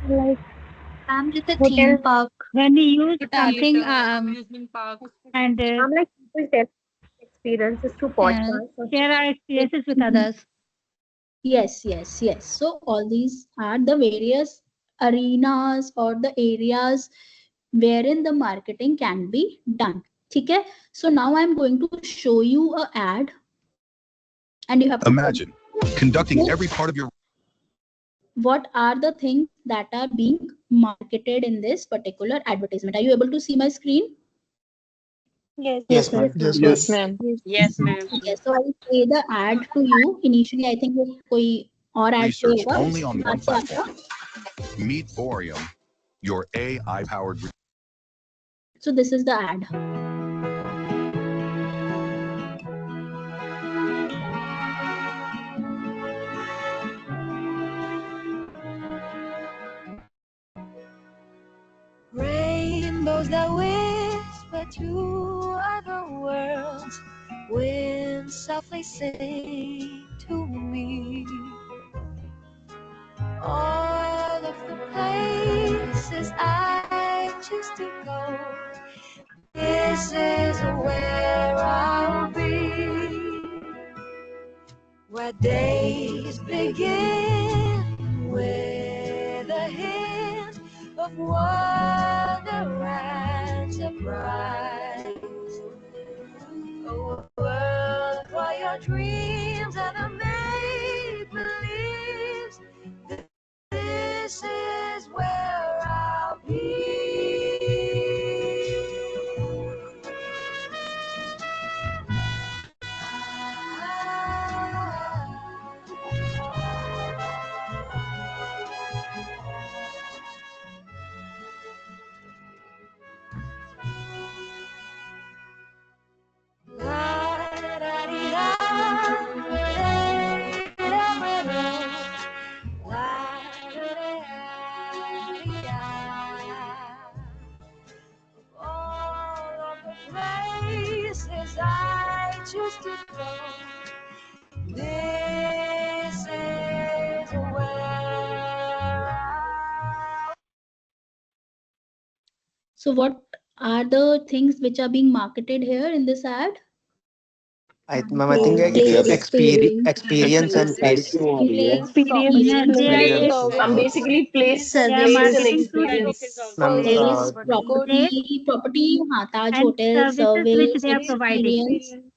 Like with a theme park. When you use something amusement park. and I'm like people tell experiences through podcasts. share our experiences with others. Yes. So all these are the various arenas or the areas wherein the marketing can be done. ठीक है. So now I'm going to show you a ad, and you have to imagine conducting every part of your. What are the things that are being marketed in this particular advertisement? Are you able to see my screen? Yes ma'am. Yes ma'am. Yes ma'am. Okay, so I'll play the ad to you. Initially, I think कोई और ad Research होगा. only on one platform. Meet Boreum, your AI-powered. So this is the ad. Rainbows that whisper to other worlds, winds softly sing to me. All of the places I choose to go, this is where I'll be. Where days begin with a hint of wonder and surprise. A world for your dreams and the make-believes. This is where I'll be. twisted road. This is where So what are the things which are being marketed here in this ad? Ma'am, I think Place experience and place. Experience, Experience, Basically, they are place, marketing to the Ma'am, place, place property, हाँ, Taj and Hotel, services which service, they are providing. experience.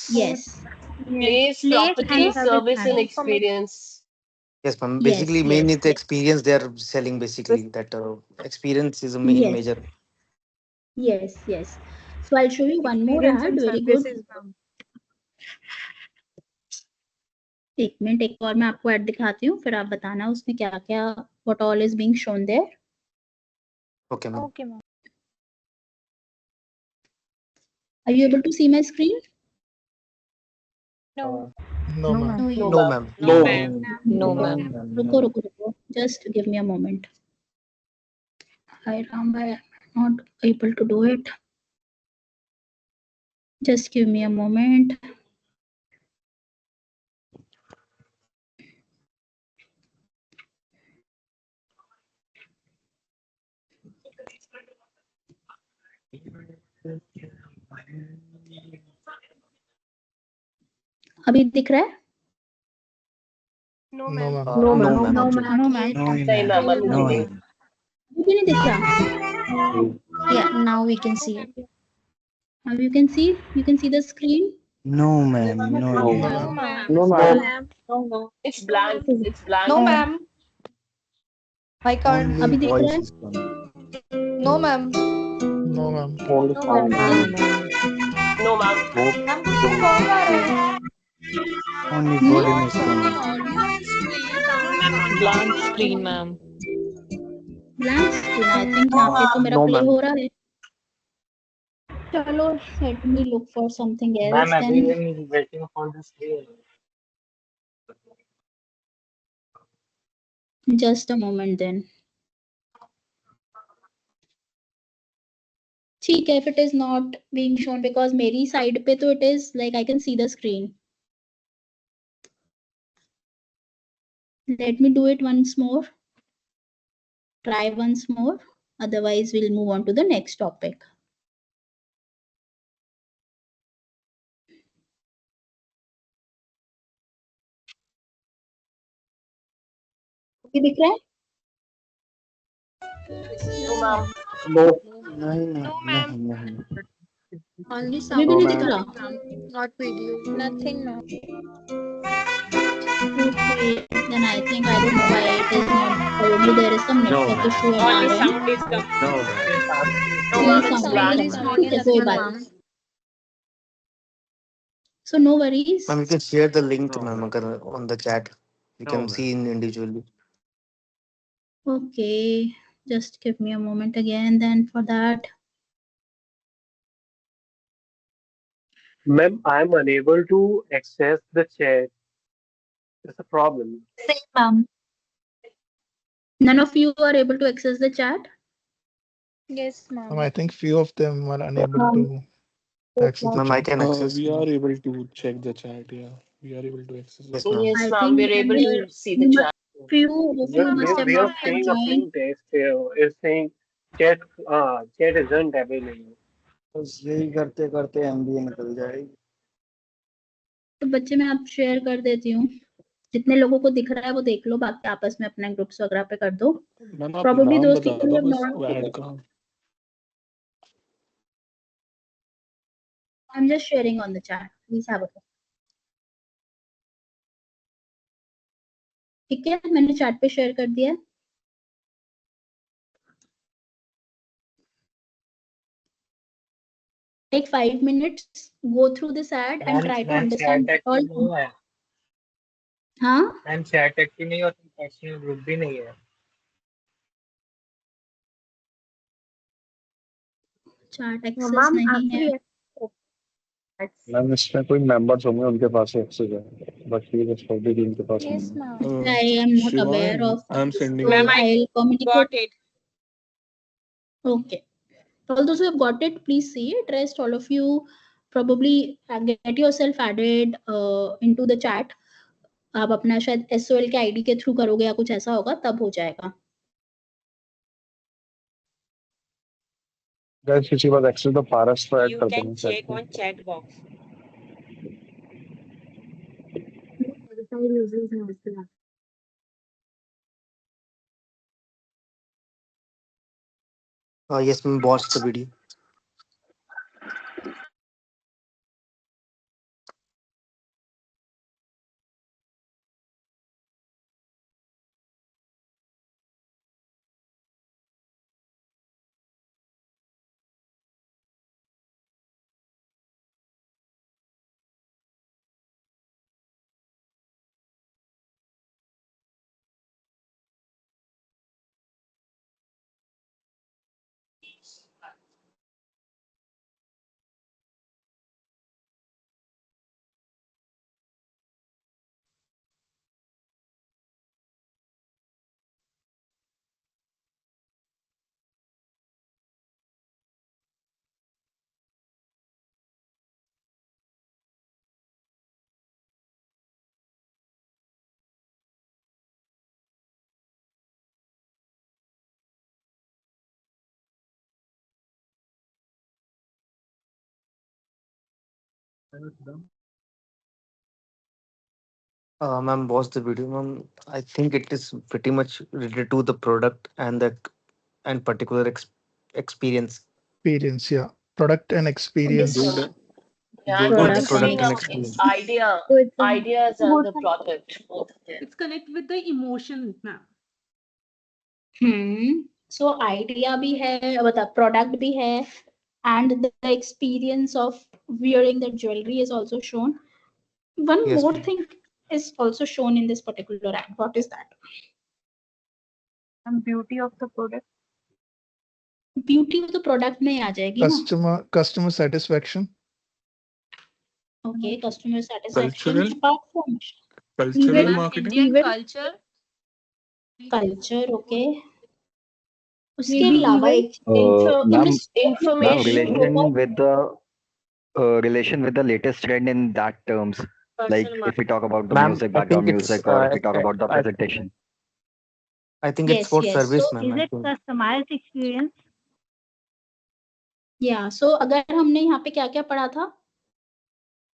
Yes, Yes, place and service management. yes, ma'am. yes, Basically, main yes, is the yes, experience they are selling. Basically, that experience is a main yes, major. yes, yes. So I'll show you one more Experience ad. and Very good. services, ma'am. एक minute, एक और मैं आपको add दिखाती हूँ, फिर आप बताना उसमें क्या क्या what all is being shown there. Okay, ma'am. Okay, ma'am. Are you able to see my screen? No. No, ma'am. No, ma'am. No, ma'am. no, ma'am. रुको रुको रुको. Just give me a moment. Hi Ram, I'm not able to do it. Just give me a moment. अभी दिख रहा है? No, ma'am. No, ma'am. No, Actually, ma'am. No, ma'am. अभी भी नहीं दिख रहा? Yeah, now we can see it. Now you can see the screen. No, ma'am. No, No, ma'am. ma'am. No, ma'am. No, ma'am. I can't. अभी Only दिख रहा voice है? is coming. No, ma'am. No, ma'am. Only No, sound. ma'am. Ma'am कुछ call आ रहा है Only Hmm? volume is coming. Blank screen, ma'am. Blank screen. I think यहाँ पे तो मेरा no, play ma'am. हो रहा है. चलो, let me look for something Ma'am, else I've then. been waiting for this day. Just a moment then. ठीक है, if it is not being shown because मेरी side पे तो it is like I can see the screen. Let me do it once more. Try once more. Otherwise, we'll move on to the next topic. Okay, दिख रहा है? No. नहीं. Only अभी sound भी No, नहीं is दिख ma'am. रहा? coming, ma'am. Not video. Nothing, ma'am. Okay, then I think I don't know why it is not. Probably there is some No, network ma'am. issue at our end. No, ma'am. Only Only sound sound is is coming. coming ठीक in है, कोई visible, बात ma'am. नहीं. So no worries. Ma'am, you can share the link, No, ma'am, ma'am. अगर on the chat. We No, can ma'am. see in individually. Okay, just give me a moment again then for that. Ma'am, I'm unable to access the chat. It's a problem. Same, ma'am. None of you are able to access the chat? Yes, Ma'am, ma'am. I think few of them are unable to access the Ma'am, I chat. can access. We are able to check the chat. Yeah, we are able to access it. Yes, ma'am. I think few of you must have They are not saying a joined. plain text here. It's saying chat chat isn't available. बस यही करते करते MBA निकल जाएगी. तो बच्चे मैं आप शेयर कर देती हूँ. जितने लोगों को दिख रहा है वो देख लो, बाकी आपस में अपने ग्रुप्स वगैरह पे कर दो. मैम आप Probably नाम those बता people दो who have बस not. वो ऐड का. I'm just sharing on the chat. Please have a look. ठीक है, मैंने चैट पे शेयर कर दिया. Take 5 minutes, go through this ad and try to ma'am understand chat what all. Active नहीं है. हाँ, मैम chat एक्टिव नहीं है और पर्सनल ग्रुप भी नहीं है. Chat No, access ma'am. नहीं है. Actually, मैम इसमें कोई मेंबर्स होंगे उनके पास एक्सेस है बट ये बस पब्लिक उनके पास Yes, नहीं है. ma'am. I am not aware Shivang, of I'm this, sending so Ma'am, you. I I'll communicate. got it. Okay. All those who have got it, please see it. Rest, all of you probably get yourself added into the chat. आप अपना शायद SOL के ID के through करोगे या कुछ ऐसा होगा, तब हो जाएगा. Guys, किसी बात एक्सेल तो पारस को ऐड You कर can देना check चाहिए. on chat box. Yes, ma'am. Watch the video. Ma'am, watch the video, ma'am. I think it is pretty much related to the product and the and particular experience. Experience, yeah. Product and experience. Good. Yeah, Good. I'm Product and Product saying and it's experience. idea. So it's Ideas are both the product, both of them. It's connect with the emotion, ma'am. So idea भी है, मतलब product भी है, and the experience of wearing the jewelry is also shown. One Yes, more ma'am. thing is also shown in this particular ad. What is that? And beauty of the product. Beauty of the product में आ जाएगी ना. Customer satisfaction. Okay, customer satisfaction. Cultural. Apart from Cultural even marketing. Indian culture. culture, okay. उसके Maybe अलावा even एक in Ma'am, this ma'am, Information. relation with the latest trend in that terms. Like Personal if we talk about the Ma'am, music, I think background it's music, or if we talk about the presentation. I think it's yes, for yes. service, So ma'am. Is I it think. customized experience? yeah, so अगर हमने यहाँ पे क्या क्या पढ़ा था?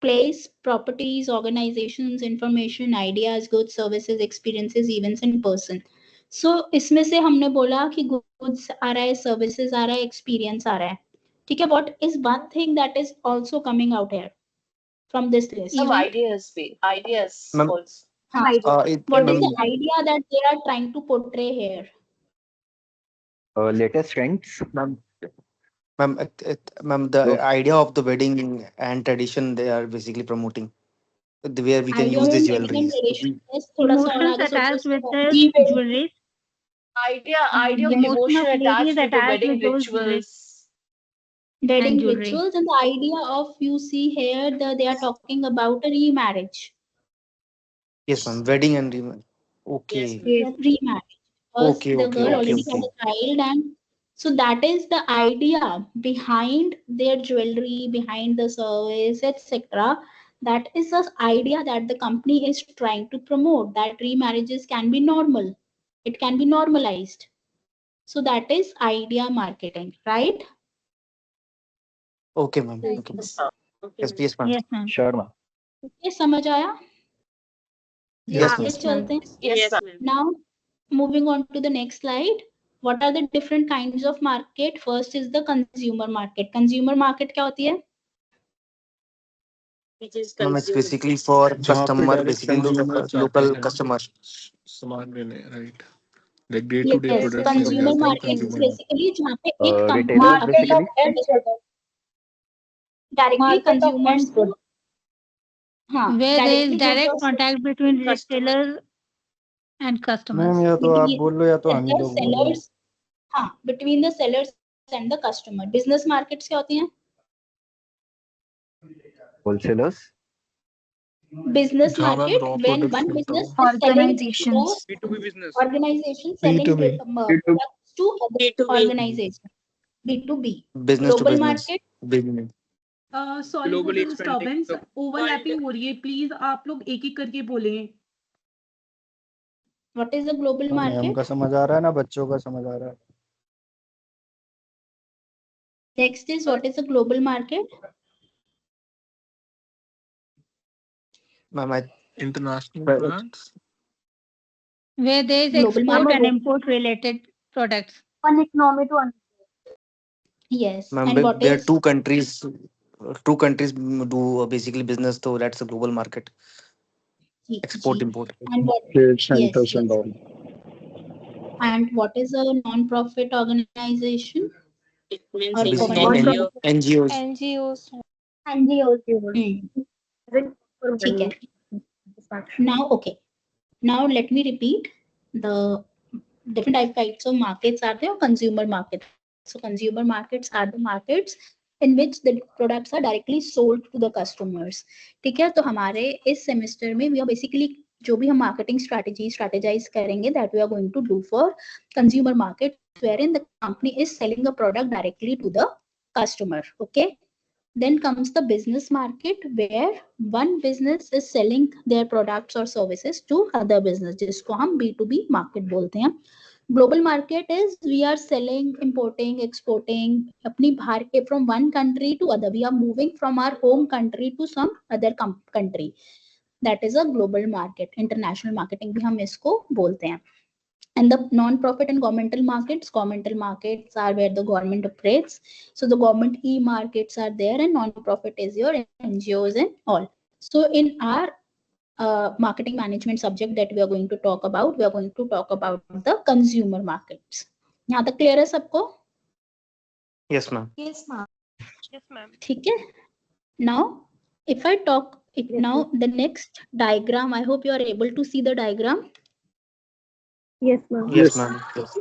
Place, properties, organizations, information, ideas, goods, services, experiences, events in person. So इसमें से हमने बोला कि goods आ रहा है, services आ रहा है, experience आ रहा है. ठीक है? What is one thing that is also coming out here from this list? Some ideas, ideas Ma'am, also. हाँ. it, What is ma'am, the idea that they are trying to portray here? Latest trends. Ma'am, the idea of the wedding and tradition they are basically promoting, where we can Idea use of these wedding and jewelries. tradition. Yes, थोड़ा सा और Emotions आगे सोचो attached इसके with बाद. the jewelry. Idea of Emotion devotion of ladies attached to the attached wedding with those jewelry rituals. Wedding and jewelry. rituals, and the idea of, you see here, they are talking about a remarriage. Yes, ma'am. Wedding and Yes, okay, ma'am. Yes. Remarriage, because okay, the okay, girl okay, already Yes. had okay. a child, and so that is the idea behind their jewelry, behind the service, etc. That is the idea that the company is trying to promote, that remarriages can be normal, it can be normalized. So that is idea marketing, right? Okay, ma'am. Okay, ma'am. Yes, ma'am. Okay, Yes, ma'am. yes, ma'am. Yes, ma'am. Sure, ma'am. ये समझ आया? Yes, आगे ma'am. Yes, ma'am. चलते हैं. Yes, ma'am. Now, moving on to the next slide. What are the different kinds of market? First is the consumer market. Consumer market क्या होती है? Which is Ma'am, it's consumer. basically for जहाँ पे customer, direct basically consumer जाते local हैं customer. सामान लेने, right? Like day to day Yes, products लेने consumer जाते हैं market is कंज्यूमर। basically जहाँ पे एक company Retailers अपने basically. directly consumers को, हाँ, Where there is directly goods direct or contact between Customer. retailers and ma'am customers. या तो आप between बोल लो या तो हम ही the लोग बोलो. sellers, हाँ, between the sellers and the customer. Business markets क्या होती हैं? Wholesalers. Business जहाँ ma'am market, raw when products one मिलता business हो। is selling the Organizations. B2B business. organization selling B2B. products to other B2B. organization. B2B. Business to Global business. market, Business. Sorry for the disturbance, overlapping हो रही है, please आप लोग एक एक करके बोलें। What is the global ना मैम market? का समझ आ रहा है ना बच्चों का समझ आ रहा है। Next is what is the global market? Ma'am, International well, brands. Where there is Global export market. and import related products. One economy to another. Yes. ma'am, And what where is two countries do basically business, so that's a global market. G, Export G. import. And what? Trade Yes, centers and yes. all. And what is a non-profit organization It means or Basically, NGO. NGOs. NGOs. NGOs. ठीक है. Now, okay. Now let me repeat the different types of markets are there. Consumer markets. So consumer markets are the markets in which the products are directly sold to the customers. ठीक है, तो हमारे इस semester में we are basically जो भी हम marketing strategize करेंगे that we are going to do for consumer markets wherein the company is selling a product directly to the customer. Okay. Then comes the business market where one business is selling their products or services to other business जिसको हम B2B market बोलते हैं. Global market is we are selling, importing, exporting अपनी बाहर के from one country to other. We are moving from our home country to some other country. That is a global market. International marketing भी हम इसको बोलते हैं. And the non-profit and governmental markets are where the government operates. So the government e-markets are there, and non-profit is your NGOs and all. So in our marketing management subject that we are going to talk about, we are going to talk about the consumer markets. यहाँ तक clear है सबको? Yes, ma'am. Yes, ma'am. Yes, ma'am. ठीक है. Now, if I talk now the next diagram, I hope you are able to see the diagram. Yes, ma'am. Yes, ma'am. Yes.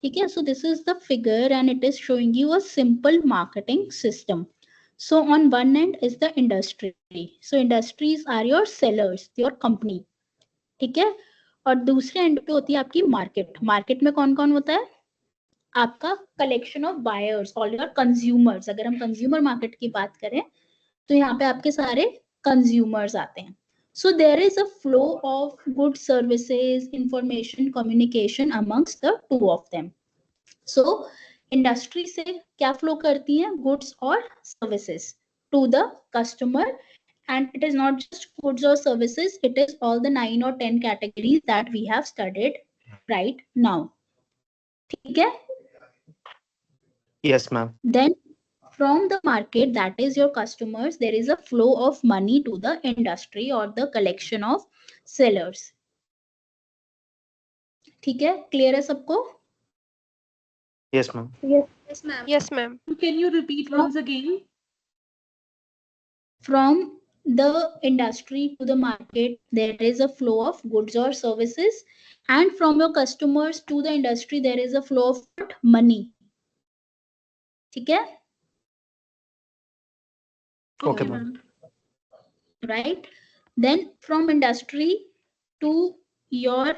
Okay, so this is the figure and it is showing you a simple marketing system. So on one end is the industry. So industries are your sellers, your company. ठीक है, और दूसरे and पे होती है आपकी market. Market में कौन कौन होता है? आपका collection of buyers, all your consumers. अगर हम कंज्यूमर मार्केट की बात करें तो यहाँ पे आपके सारे कंज्यूमर्स आते हैं. So there is a flow of goods, services, information, communication amongst the two of them. So industry से क्या फ्लो करती हैं? गुड्स और services to the customer. And it is not just goods or services, it is all the 9 or 10 categories that we have studied right now. ठीक है? Yes, ma'am. Then from the market, that is your customers, there is a flow of money to the industry or the collection of sellers. ठीक है? Clear है सबको? Yes, ma'am. Yes, ma'am. Yes, ma'am. Can you repeat once again? From the industry to the market, there is a flow of goods or services, and from your customers to the industry, there is a flow of money. ठीक है? Okay, ma'am. Right? Then from industry to your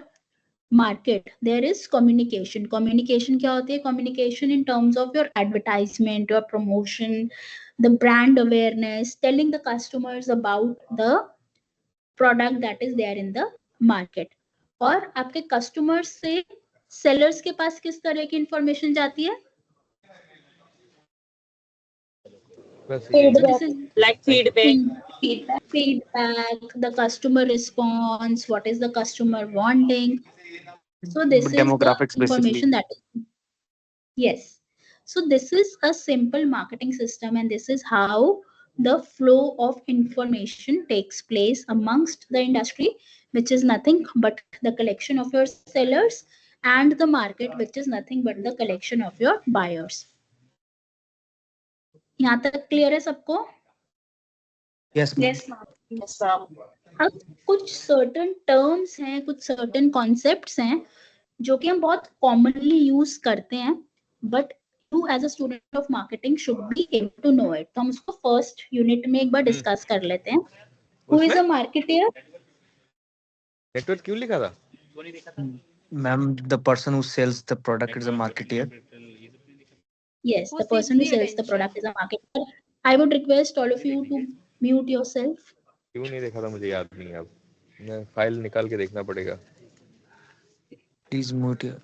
market, there is communication. Communication क्या होती है? Communication in terms of your advertisement, your promotion, the brand awareness, telling the customers about the product that is there in the market. और आपके customers से sellers के पास किस तरह की इंफॉर्मेशन जाती है? So this is Like feedback. feedback, the customer response, what is the customer wanting. So this is the Demographics, basically. information that is. Yes. So this is a simple marketing system, and this is how the flow of information takes place amongst the industry, which is nothing but the collection of your sellers, and the market, which is nothing but the collection of your buyers. यहाँ तक clear है सबको? Yes, ma'am. Yes, ma'am. Yes, ma'am. अब कुछ certain terms हैं, कुछ certain concepts हैं जो कि हम बहुत कॉमनली यूज करते हैं, but you as a student of marketing should be able to know it. तो हम उसको फर्स्ट यूनिट में एक बार डिस्कस कर लेते हैं. Who is a marketeer? Network क्यों लिखा था? Ma'am, the person who sells the product is a marketeer. Yes, the person who sells the product is a marketer. I would request all of you to mute yourself. क्यों नहीं देखा था मुझे याद नहीं है अब मैं फाइल निकाल के देखना पड़ेगा Please mute your.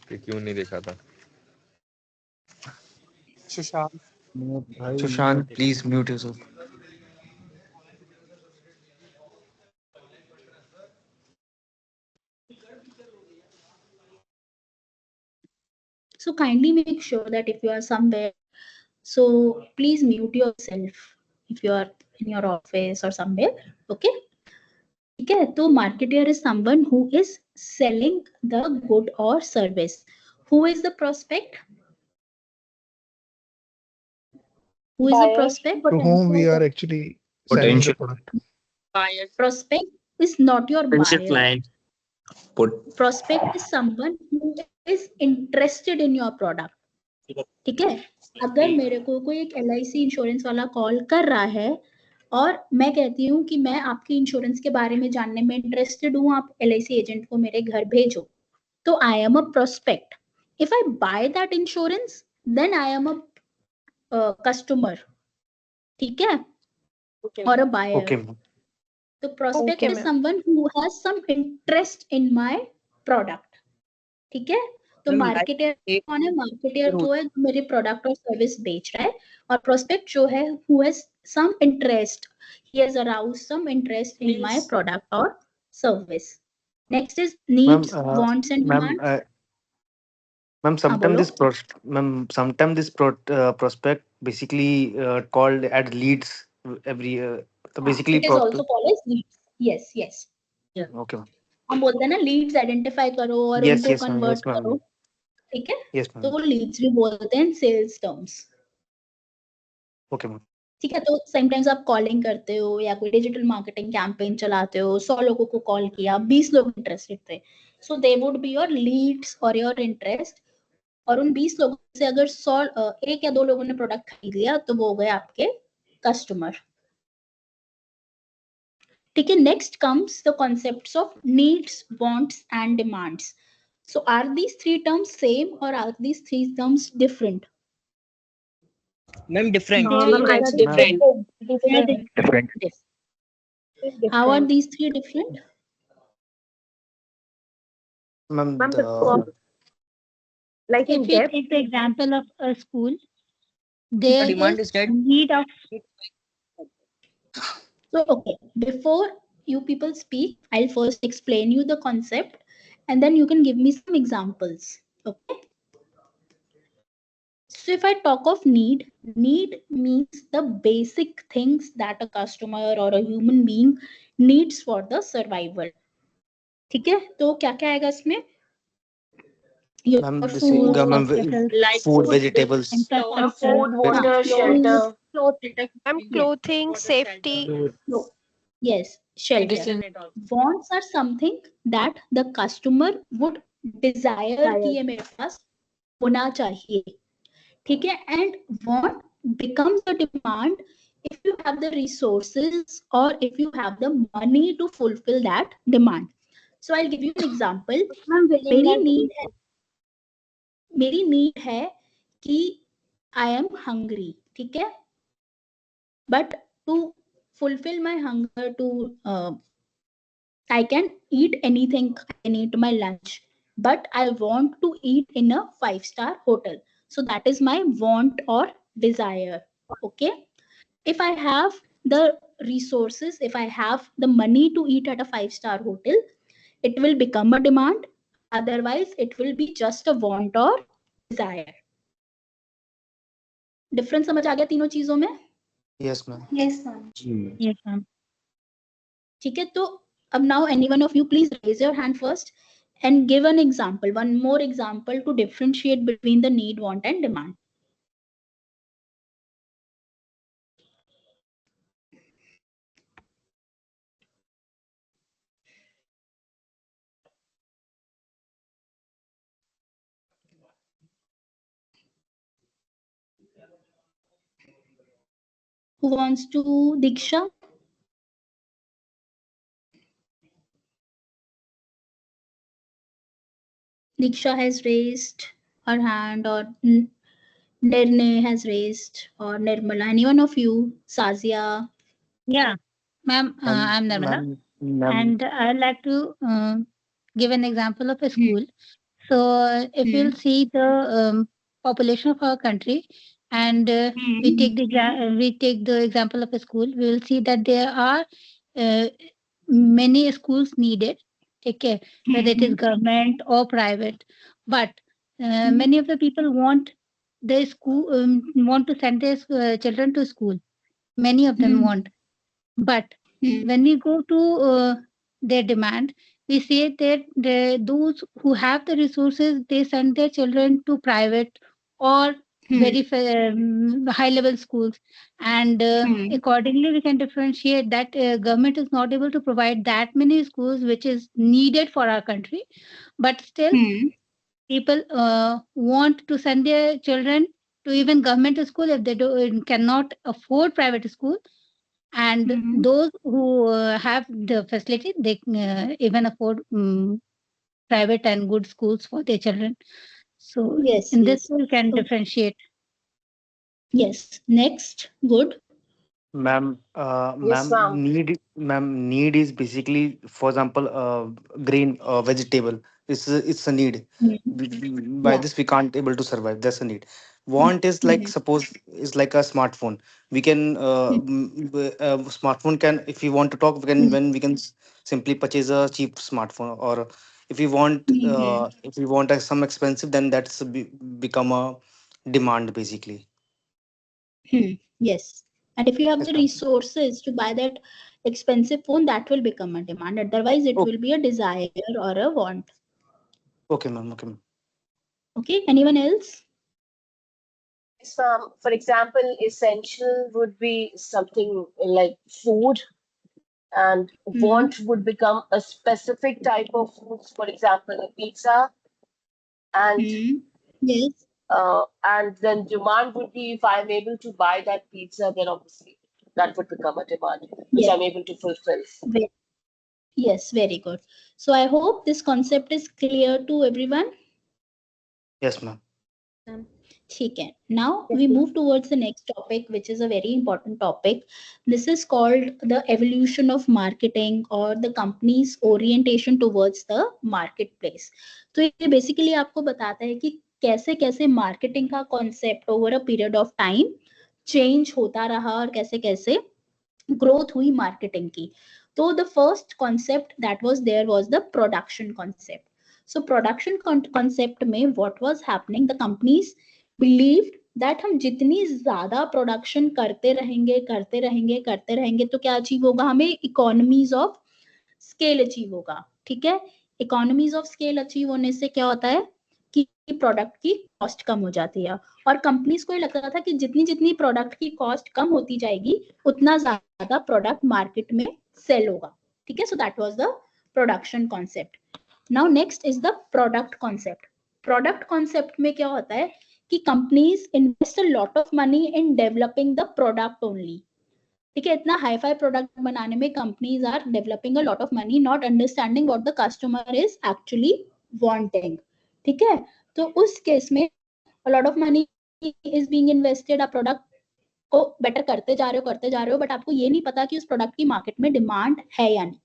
कि क्यों नहीं देखा था Sushant Sushant, please mute yourself. So kindly make sure that if you are somewhere, so please mute yourself if you are in your office or somewhere. Okay. Okay. So marketer is someone who is selling the good or service. Who is the prospect? Who is the Buyer. prospect? To whom we are actually selling the Potential product. Buyer. Prospect is not your potential buyer. client. Prospect is someone who is interested in your product. ठीक है, अगर मेरे को कोई एक LIC insurance वाला call कर रहा है और मैं कहती हूँ कि मैं आपकी इंश्योरेंस के बारे में जानने में इंटरेस्टेड हूँ, आप LIC एजेंट को मेरे घर भेजो, तो I am a prospect. If I buy that insurance then I am a customer. ठीक है, और अ बायर. Okay, ma'am. तो prospect Okay, is ma'am. Someone who has some interest in my product. ठीक है, तो मार्केटर कौन है? Marketer वो है जो मेरे प्रोडक्ट और सर्विस बेच रहा है, और प्रोस्पेक्ट जो है who has some interest, he has arouse some interest in my product और service. Next is Ma'am, needs, wants and ma'am, demands. ma'am, हाँ sometimes बोलो. prospect basically called at leads every so हाँ, basically it is also called as leads. Yes yes, okay, ma'am. हम बोलते हैं ना Leeds identify करो और Yes, उनको yes, ma'am. Convert Yes, ma'am. करो. ठीक है, Yes, तो ma'am. वो लीड्स भी बोलते हैं सेल्स टर्म्स. Okay, ma'am. ठीक है, तो समटाइम्स आप कॉलिंग करते हो या कोई डिजिटल मार्केटिंग कैंपेन चलाते हो, 100 लोगों को कॉल किया, 20 लोग इंटरेस्टेड थे, so they would be your leads और योर इंटरेस्ट. और उन 20 लोगों से अगर 100 एक या दो लोगों ने प्रोडक्ट खरीद लिया तो वो हो गए आपके कस्टमर. ठीक है, next comes the concepts of needs, wants and demands. So are these three terms same और are these three terms different? Ma'am, different. No, ma'am, I think Ma'am, different. Different. How are Different. these three different? ma'am, Ma'am, the the like in If we depth. take the example of a school, The there demand is is that need of So, okay, before you people speak, I'll first explain you the concept and then you can give me some examples. Okay. So, if I talk of need, need means the basic things that a customer or a human being needs for the survival. ठीक है, तो क्या क्या आएगा इसमें? Your ma'am, this food, ma'am, hospitals, Like food, food, vegetables. infrastructure. Food, water, clothes, shelter. Ma'am, clothing, safety. yes, shelter. Wants are something that the customer would desire कि ये मेरे पास होना चाहिए. ठीक है, and want becomes a demand if you have the resources or if you have the money to fulfill that demand. So I'll give you an example. मेरी need है कि I am hungry. ठीक है, but to fulfill my hunger, to I can eat anything, I can eat my lunch, but I want to eat in a 5-star hotel. So that is my want or desire. Okay, if I have the resources, if I have the money to eat at a 5-star hotel, it will become a demand. Otherwise it will be just a want or desire. Difference समझ आ गया तीनों चीजों में? Yes, ma'am. Yes, ma'am. Yes, ma'am. ठीक है, तो अब now any one of you please raise your hand first and give an example, one more example to differentiate between the need, want and demand. Who wants to? Diksha? Diksha has raised her hand, or Nirne has raised, or Nirmala, any one of you, Sazia. Yeah, ma'am, Ma'am, I'm Nirmala, ma'am. and I'd like to give an example of a school. So, if you'll see the population of our country, and we take the example of a school, we will see that there are uh, many schools needed. Okay, whether it is government or private, but many of the people want their school want to send their children to school. Many of them want, but when we go to their demand, we say that those who have the resources, they send their children to private or very high level schools, and accordingly we can differentiate that government is not able to provide that many schools which is needed for our country, but still people want to send their children to even government school if they cannot afford private school, and those who have the facility, they even afford private and good schools for their children. So Yes, in this yes. way we can Okay. differentiate. Yes. Next, good. Yes, ma'am. Need is basically, for example, grain, vegetable. It's a need. By Yeah. this we can't able to survive. That's a need. Want is like, suppose is like a smartphone. We can smartphone can, if we want to talk, we can, when we can simply purchase a cheap smartphone, or if we want some expensive, then become a demand basically. Yes. And if you have the Yes, ma'am. resources to buy that expensive phone, that will become a demand. Otherwise, it will be a desire or a want. Okay, ma'am. Okay, ma'am. Okay. Anyone else? Yes, ma'am. For example, essential would be something like food, and want would become a specific type of foods. For example, a pizza, and Yes. and then demand would be if I'm able to buy that pizza, then obviously that would become a demand which Yes. I'm able to fulfill. Yes. Very good. So I hope this concept is clear to everyone. Yes, ma'am. Yes, ma'am. ठीक है. Now we move towards the next topic, which is a very important topic. This is called the evolution of marketing, or the company's orientation towards the marketplace. तो ये basically आपको बताता है कि कैसे कैसे marketing का concept over a period of time change होता रहा, और कैसे कैसे ग्रोथ हुई मार्केटिंग की. तो the first concept that was there was the production concept. So production concept में what was happening, the companies believed that हम जितनी ज्यादा प्रोडक्शन करते रहेंगे तो क्या अचीव होगा, हमें इकोनॉमीज ऑफ स्केल अचीव होगा. ठीक है. इकोनॉमीज ऑफ स्केल अचीव होने से क्या होता है कि प्रोडक्ट की कॉस्ट कम हो जाती है, और कंपनीज को ये लगता था कि जितनी जितनी प्रोडक्ट की कॉस्ट कम होती जाएगी उतना ज्यादा प्रोडक्ट मार्केट में सेल होगा. ठीक है. So that was the production concept. Now next is the product concept. Product concept में क्या होता है कि companies invest a lot of money in developing the product only. ठीक है. इतना हाई फाई प्रोडक्ट बनाने में companies are developing a lot of money, not understanding what the customer is actually wanting. ठीक है. तो उस केस में a lot of money is being invested, आप प्रोडक्ट को बेटर करते जा रहे हो, बट आपको ये नहीं पता कि उस प्रोडक्ट की मार्केट में डिमांड है या नहीं.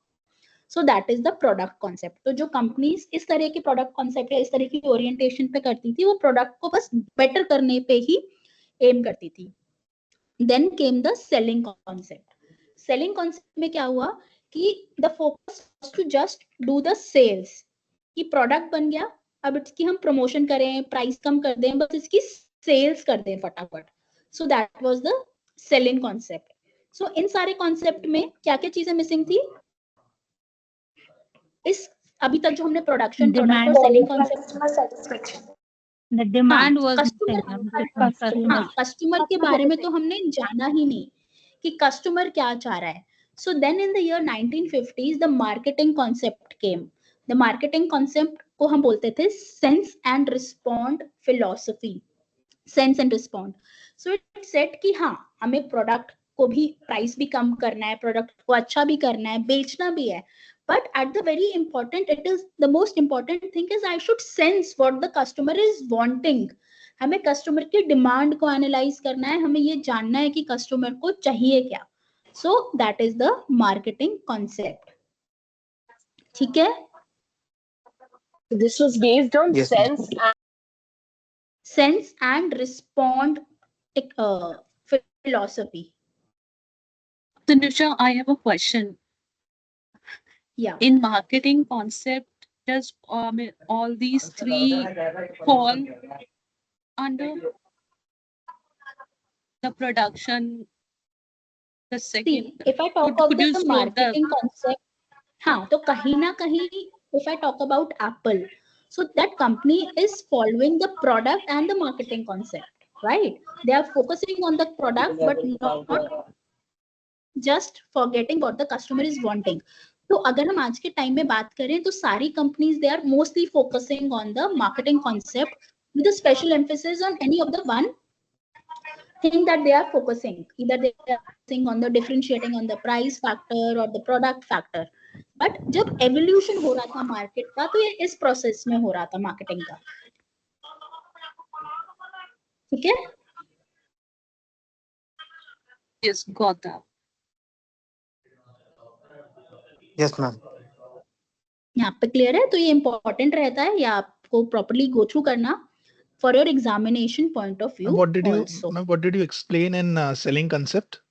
So that is the product concept. तो जो कंपनीज इस तरह की प्रोडक्ट कॉन्सेप्ट या इस तरह की ओरिएंटेशन पे करती थी, वो प्रोडक्ट को बस बेटर करने पे ही एम करती थी. Then came the selling concept. Selling concept में क्या हुआ कि the focus to just do the sales, कि प्रोडक्ट बन गया, अब इसकी हम प्रमोशन करें, प्राइस कम कर दें, बस इसकी सेल्स कर दें फटाफट. So that was the selling concept. So इन सारे कॉन्सेप्ट में क्या क्या चीजें मिसिंग थी, इस अभी तक जो हमने प्रोडक्शन, प्रोडक्ट और Demand, selling concept. Customer satisfaction. the हाँ, demand was कस्टमर, missing. हाँ, Customer. कस्टमर के बारे में तो हमने जाना ही नहीं कि कस्टमर क्या चाह रहा है. So then in the year 1950s the marketing concept came. The marketing concept को हम बोलते थे sense and respond philosophy. Sense and respond. So it set कि हाँ, हमें प्रोडक्ट को भी प्राइस भी कम करना है, प्रोडक्ट को अच्छा भी करना है, बेचना भी है, but at the very important, it is the most important thing is I should sense what the customer is wanting. हमें कस्टमर की डिमांड को एनालाइज करना है, हमें ये जानना है कि कस्टमर को चाहिए क्या. So that is the marketing concept. ठीक है. This was based on Yes, ma'am. Sense and respond philosophy. Tanusha, I have a question. Yeah. In marketing concept, does all these three fall under the production? The second. See, if I talk of the marketing concept, हाँ, तो कहीं ना कहीं, if I talk about Apple, so that company is following the product and the marketing concept, right? They are focusing on the product, but not just forgetting what the customer is wanting. तो अगर हम आज के time में बात करें तो सारी companies they are mostly focusing on the marketing concept with a special emphasis on any of the one thing that they are focusing. Either they are focusing on the differentiating on the price factor or the product factor. But जब evolution हो रहा था market का, तो ये इस process में हो रहा था marketing का. ठीक है? Yes, got that. Yes, ma'am. यहाँ पे क्लियर है. तो ये इंपॉर्टेंट रहता है, या आपको प्रॉपर्ली गो थ्रू करना for your examination point of view. What did you, also. what did you explain in selling concept?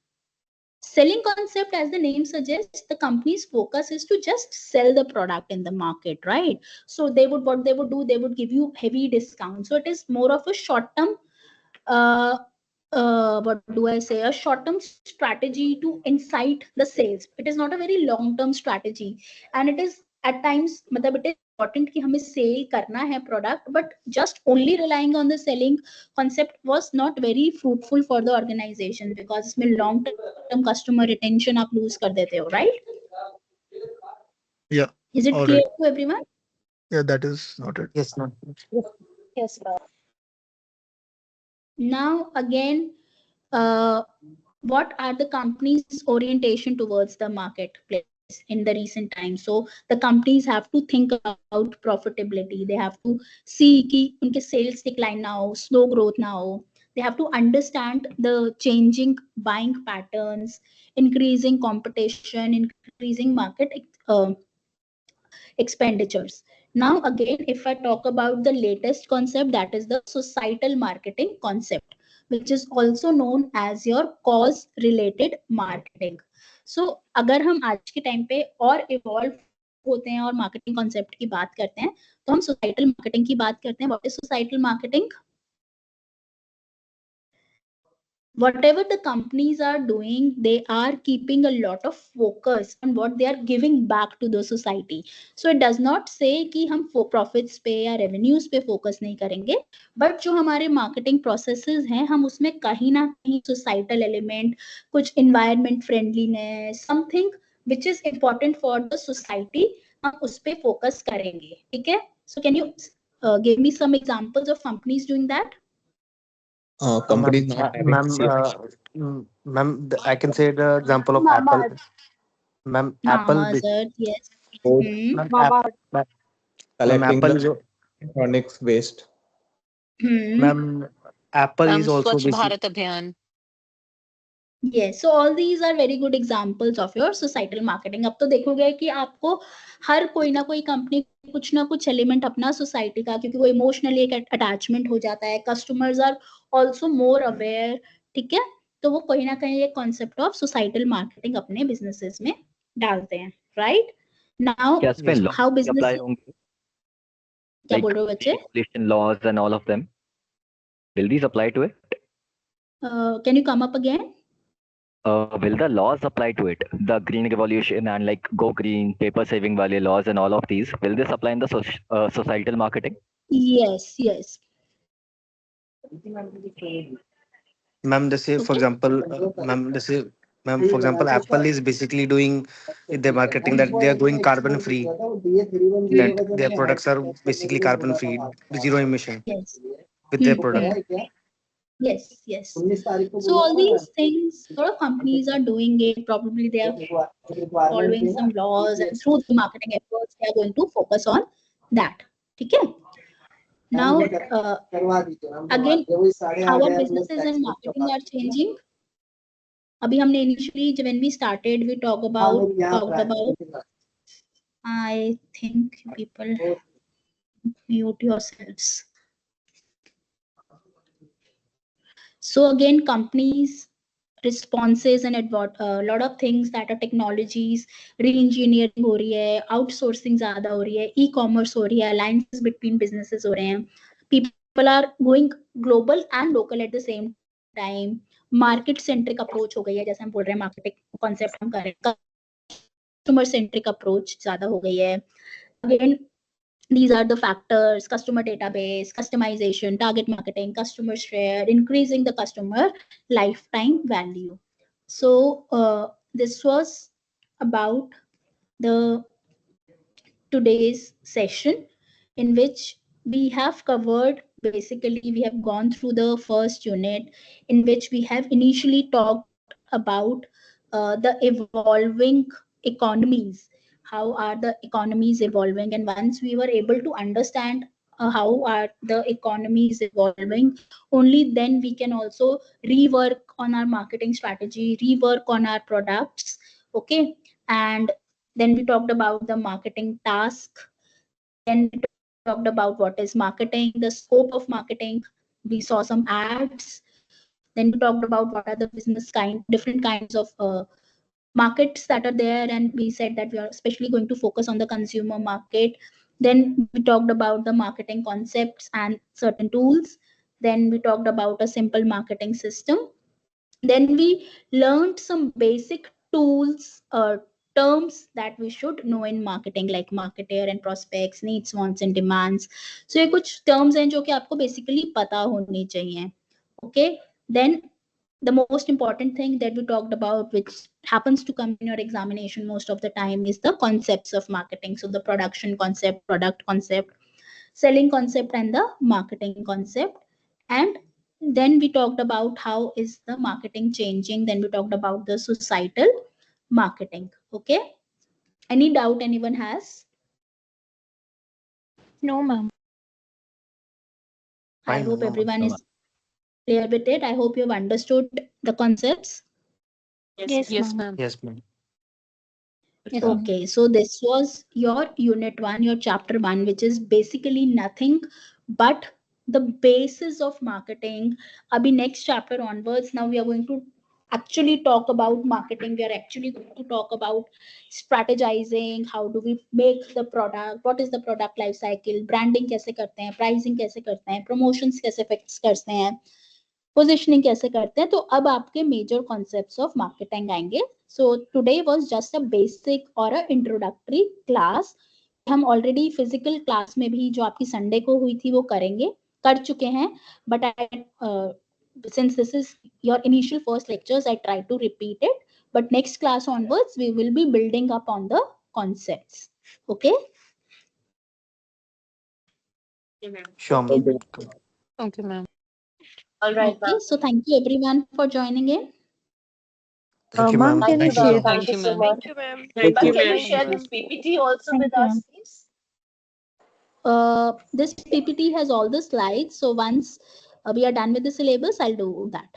Selling concept, as the name suggests, the company's focus is to just sell the product in the market, right? So what they would do, they would give you heavy discounts. So it is more of a short term, what do I say, a short term strategy to incite the sales. It is not a very long term strategy, and it is at times, मतलब it is important कि हमें sale करना है product, but just only relying on the selling concept was not very fruitful for the organization, because इसमें long term customer retention आप lose कर देते हो, right? Yeah. Is it All clear right. to everyone? Yeah, that is noted. Yes, ma'am. Yes, ma'am. Now again, what are the company's orientation towards the marketplace in the recent times? So the companies have to think about profitability. They have to see कि उनके sales decline ना हो, slow growth ना हो. They have to understand the changing buying patterns, increasing competition, increasing market expenditures. Now again, if I talk about the latest concept, that is the societal marketing concept, which is also known as your cause related marketing. So अगर हम आज के time पे और evolve होते हैं और marketing concept की बात करते हैं, तो हम सोसाइटल मार्केटिंग की बात करते हैं. What is societal marketing? Whatever the companies are doing, they are keeping a lot of focus on what they are giving back to the society. So it does not say कि हम profits पे या revenues पे focus नहीं करेंगे, but जो हमारे marketing processes हैं, हम उसमें कहीं ना कहीं societal element, कुछ environment friendliness, something which is important for the society, हम उस पे focus करेंगे. ठीक है? So can you give me some examples of companies doing that? Companies not having ma'am, I can say the example of Apple. Ma'am, Apple. Mama's Earth, yes. Ma'am, ma'am, collecting Apple the is, electronics waste. ma'am, Apple is also Swachh basic. Bharat Abhiyan. Yes, so all these are very good examples of your societal marketing. अब तो देखोगे कि आपको हर कोई ना कोई company कुछ ना कुछ एलिमेंट अपना सोसाइटी का, क्योंकि वो इमोशनली एक अटैचमेंट हो जाता है. Customers are also more aware. ठीक है, तो वो कहीं ना कहीं एक कॉन्सेप्ट ऑफ सोसाइटल मार्केटिंग अपने बिजनेसेस में डालते हैं, राइट? नाउ क्या इसमें laws हाउ भी बिजनेस, apply होंगे? क्या Like बोल रहे हो बच्चे? deregulation laws and all of them. Will these apply to it? Can you come up again? Will the laws apply to it? The green revolution and like go green, paper saving wale laws and all of these. Will this apply in the societal marketing? Yes, yes. Ma'am, they say, for example, ma'am, they say, ma'am, for example, Apple is basically doing their marketing that they are going carbon free. That their products are basically carbon free, zero emission Yes. with their product. Yes, yes. So all these things, a lot of companies are doing it. Probably they are following some laws, and through the marketing efforts, they are going to focus on that. Okay. Now, again, how our businesses and marketing are changing. अभी हमने initially when we started we talked about I think people mute yourselves. So again, companies responses and a lot of things that are technologies, re-engineering हो रही है, outsourcing ज़्यादा हो रही है, e-commerce हो रही है, alliances between businesses हो रहे हैं, people are going global and local at the same time, market centric approach हो गई है, जैसे हम बोल रहे हैं marketing concept हम कर रहे हैं, customer centric approach ज़्यादा हो गई है, again these are the factors: customer database, customization, target marketing, customer share, increasing the customer lifetime value. So this was about the today's session, in which we have covered, basically we have gone through the first unit, in which we have initially talked about the evolving economies, how are the economies evolving, and once we were able to understand how are the economies evolving, only then we can also rework on our marketing strategy, rework on our products. Okay, and then we talked about the marketing task. Then we talked about what is marketing, the scope of marketing. We saw some ads. Then we talked about what are the different kinds of markets that are there, and we said that we are especially going to focus on the consumer market. Then we talked about the marketing concepts and certain tools. Then we talked about a simple marketing system. Then we learned some basic tools or terms that we should know in marketing, like marketer and prospects, needs, wants and demands. So ये कुछ terms हैं जो कि आपको basically पता होनी चाहिए. Okay, then the most important thing that we talked about, which happens to come in your examination most of the time, is the concepts of marketing. So the production concept, product concept, selling concept, and the marketing concept. And then we talked about how is the marketing changing. Then we talked about the societal marketing. Okay, any doubt anyone has? No, ma'am. I Fine, hope no, everyone is clear with it. I hope you've understood the concepts. Yes, ma'am. yes, ma'am. Yes, ma'am. Okay, so this was your unit 1, your chapter 1, which is basically nothing but the basis of marketing. Abhi next chapter onwards, now we are going to actually talk about marketing. We are actually going to talk about strategizing, how do we make the product, what is the product life cycle, branding कैसे करते हैं, pricing कैसे करते हैं, promotions कैसे fix करते हैं, positioning कैसे करते हैं. तो अब आपके मेजर कॉन्सेप्ट्स ऑफ मार्केटिंग आएंगे. So today was just a basic और अ इंट्रोडक्टरी क्लास. हम ऑलरेडी फिजिकल क्लास में भी जो आपकी संडे को हुई थी वो कर चुके हैं, but I since this is your initial first lectures, I try to repeat it, but next class onwards we will be building up on the concepts. Okay, Sure, ma'am. Okay, ma'am. All right, okay, ma'am. so thank you everyone for joining in. Thank you, Ma'am, ma'am. can you Thank you share so Thank much. you so much. Thank you, ma'am. Thank Ma'am, you, can you ma'am. share this PPT also Thank with you, us, ma'am. please? This PPT has all the slides. So once we are done with the syllabus, I'll do that.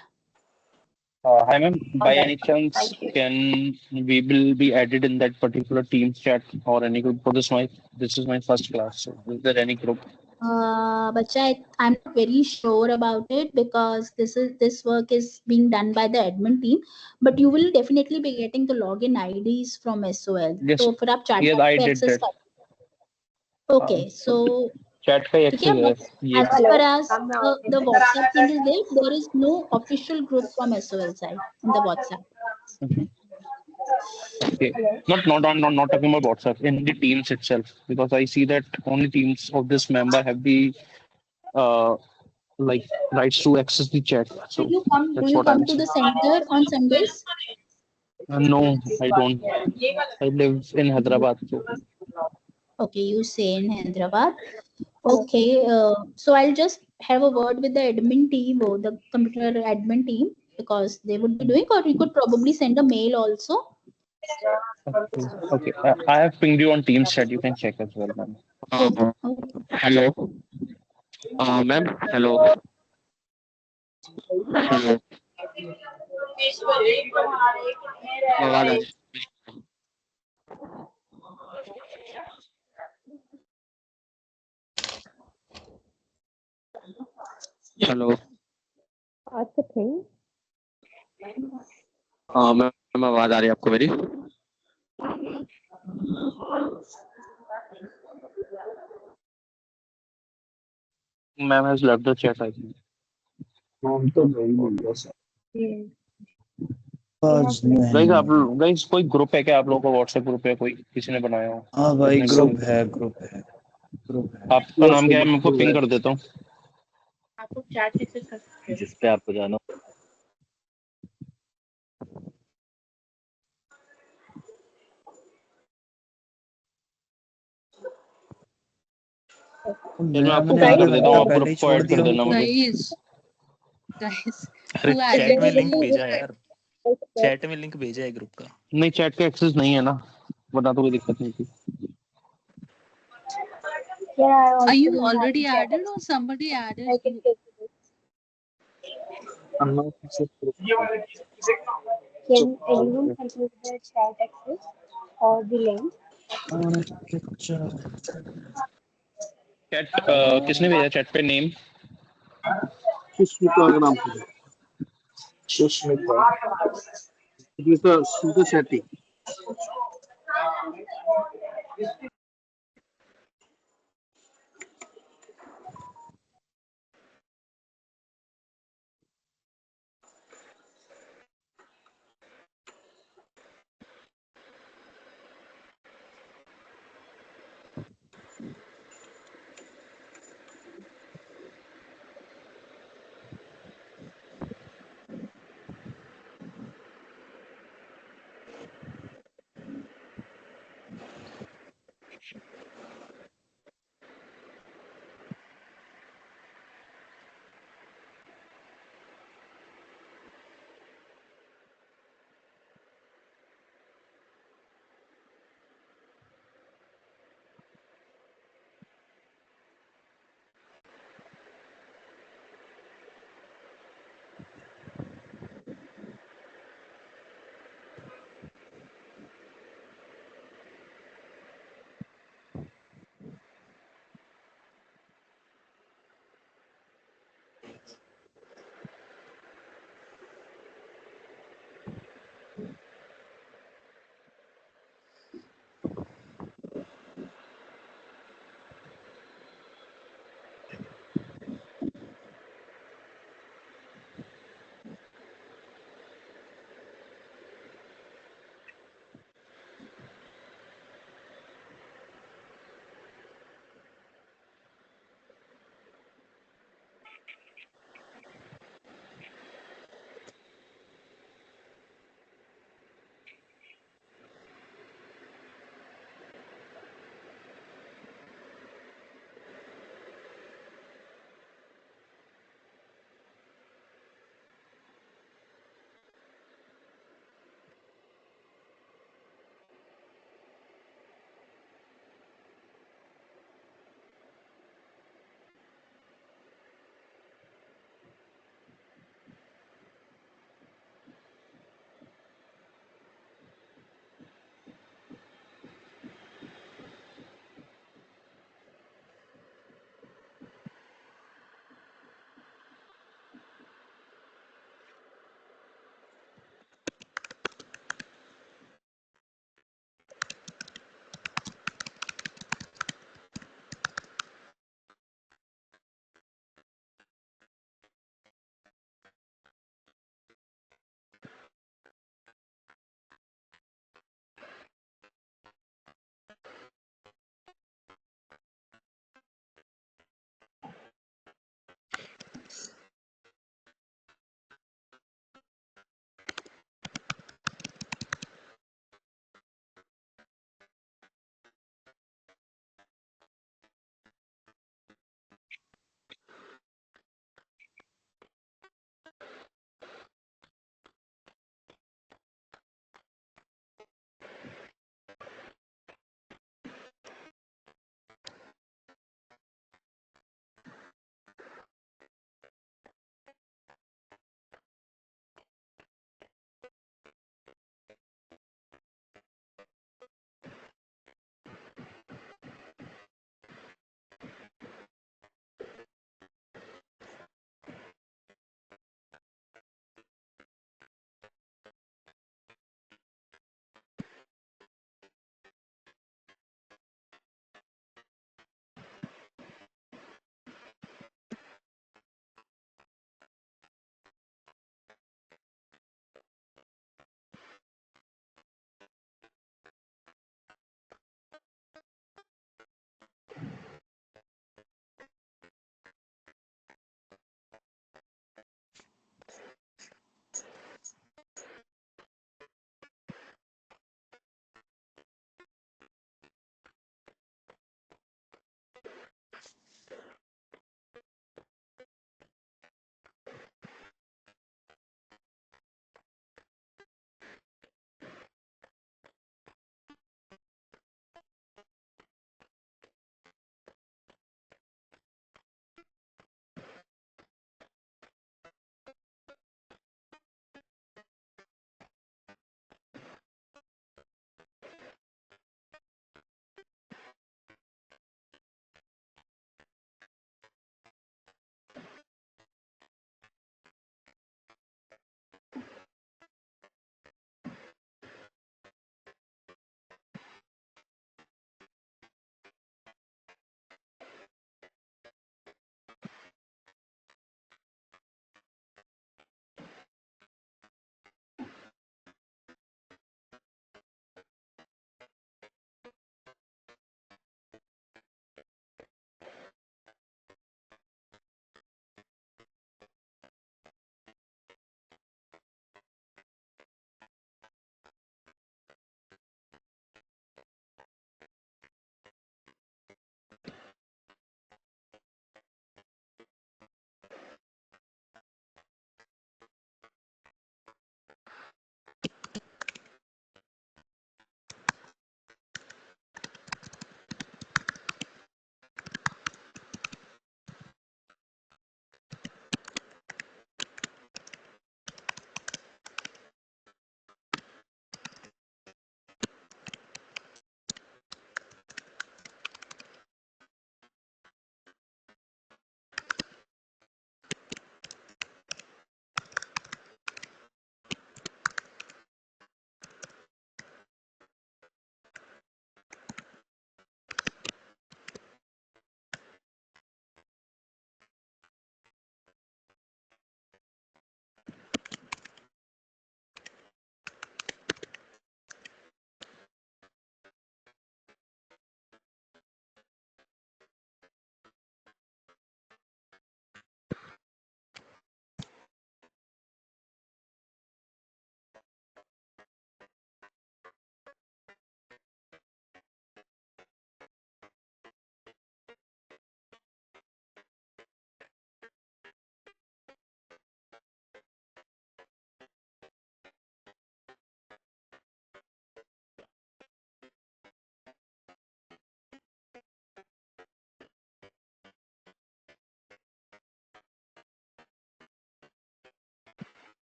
Hi, ma'am. All By right, any ma'am. chance, Thank you. can we will be added in that particular Teams chat or any group? For this is my first class. So, is there any group? But I'm not very sure about it, because this work is being done by the admin team. But you will definitely be getting the login IDs from SOL. Yes. So फिर आप chat Yes, box I पे did access that. Okay, so Chat का ठीक है, access but है. Yes. as far as the WhatsApp thing is there is no official group from SOL side in the WhatsApp. Okay. Not talking about WhatsApp in the Teams itself, because I see that only Teams of this member have the uh like rights to access the chat. So Do that's you what I'm come to saying. the center on Sundays? No, I don't. I live in Hyderabad. So. Okay, you say in Hyderabad. Okay, so I'll just have a word with the admin team or the computer admin team, because they would be doing, or you could probably send a mail also. Okay. I have pinged you on Teams chat. You can check as well, ma'am. Okay. Hello. Ma'am, hello. Hello. आवाज आ रही hello That's the thing. Ma'am आवाज आ रही है आपको मेरी Ma'am has left the chat, I think. हम तो नहीं मिल सर Guys, आप guys कोई ग्रुप है क्या आप लोगों का व्हाट्सएप ग्रुप है कोई किसी ने बनाया हो हाँ भाई अपने ग्रुप ग्रुप है ग्रुप है ग्रुप है आपका नाम क्या है मैं आपको पिंग कर देता हूँ आपको चैट मैसेज कर सकते जिस पे आपको जाना मैं आपको मैंने पिंग आगे कर देता हूँ आप पहले ग्रुप ही को छोड़ ऐड कर दिया देना उनको मुझे Guys, अरे who चैट added में you? लिंक भेजा है यार चैट में लिंक भेजा है ग्रुप का नहीं चैट का एक्सेस नहीं है ना वरना तो कोई दिक्कत नहीं थी Yeah, I Are also you don't have the already chat added or access. somebody added I can you? take it. I'm not sure. Can anyone help me with the chat access or the link? Chat किसने भेजा chat पे name Sushmita का नाम से Sushmita Sushmita Shetty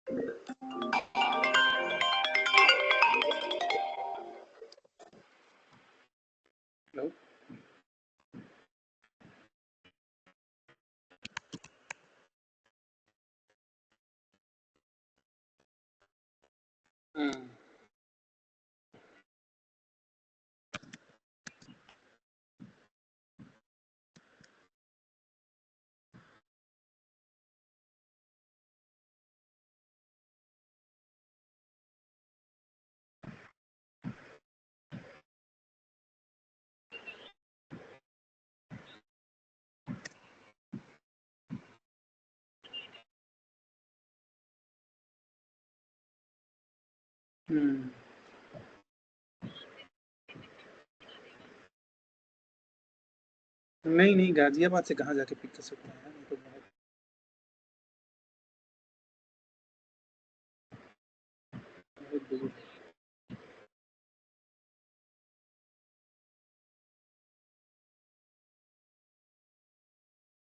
hello नहीं नहीं, गाजियाबाद से कहाँ जाके पिक कर सकते हैं, ये तो बहुत बहुत दूर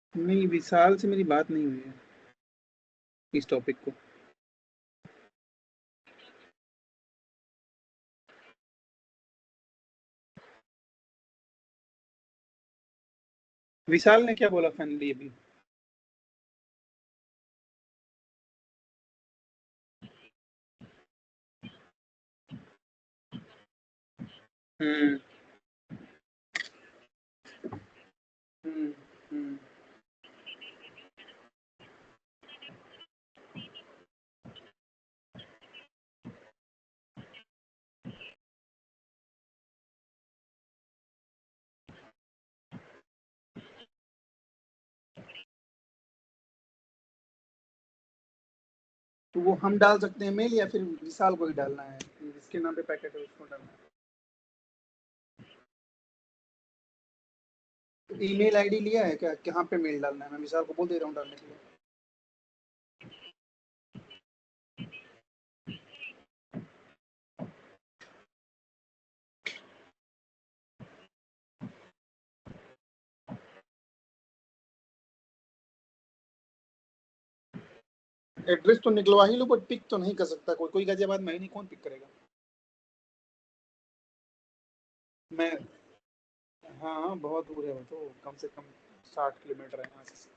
है। नहीं, विशाल से मेरी बात नहीं हुई है इस टॉपिक को। विशाल ने क्या बोला फाइनली अभी? हम्म हम्म हम्म तो वो हम डाल सकते हैं मेल, या फिर विशाल को ही डालना है? जिसके नाम पे पैकेट है उसको डालना है? तो ईमेल आईडी लिया है क्या, कहाँ पे मेल डालना है? मैं विशाल को बोल दे रहा हूँ डालने के लिए। एड्रेस तो निकलवा ही लो, बट पिक तो नहीं कर सकता कोई। कोई गाजियाबाद में ही नहीं, कौन पिक करेगा? मैं हाँ बहुत दूर है वो तो, कम से कम 60 किलोमीटर है यहाँ से।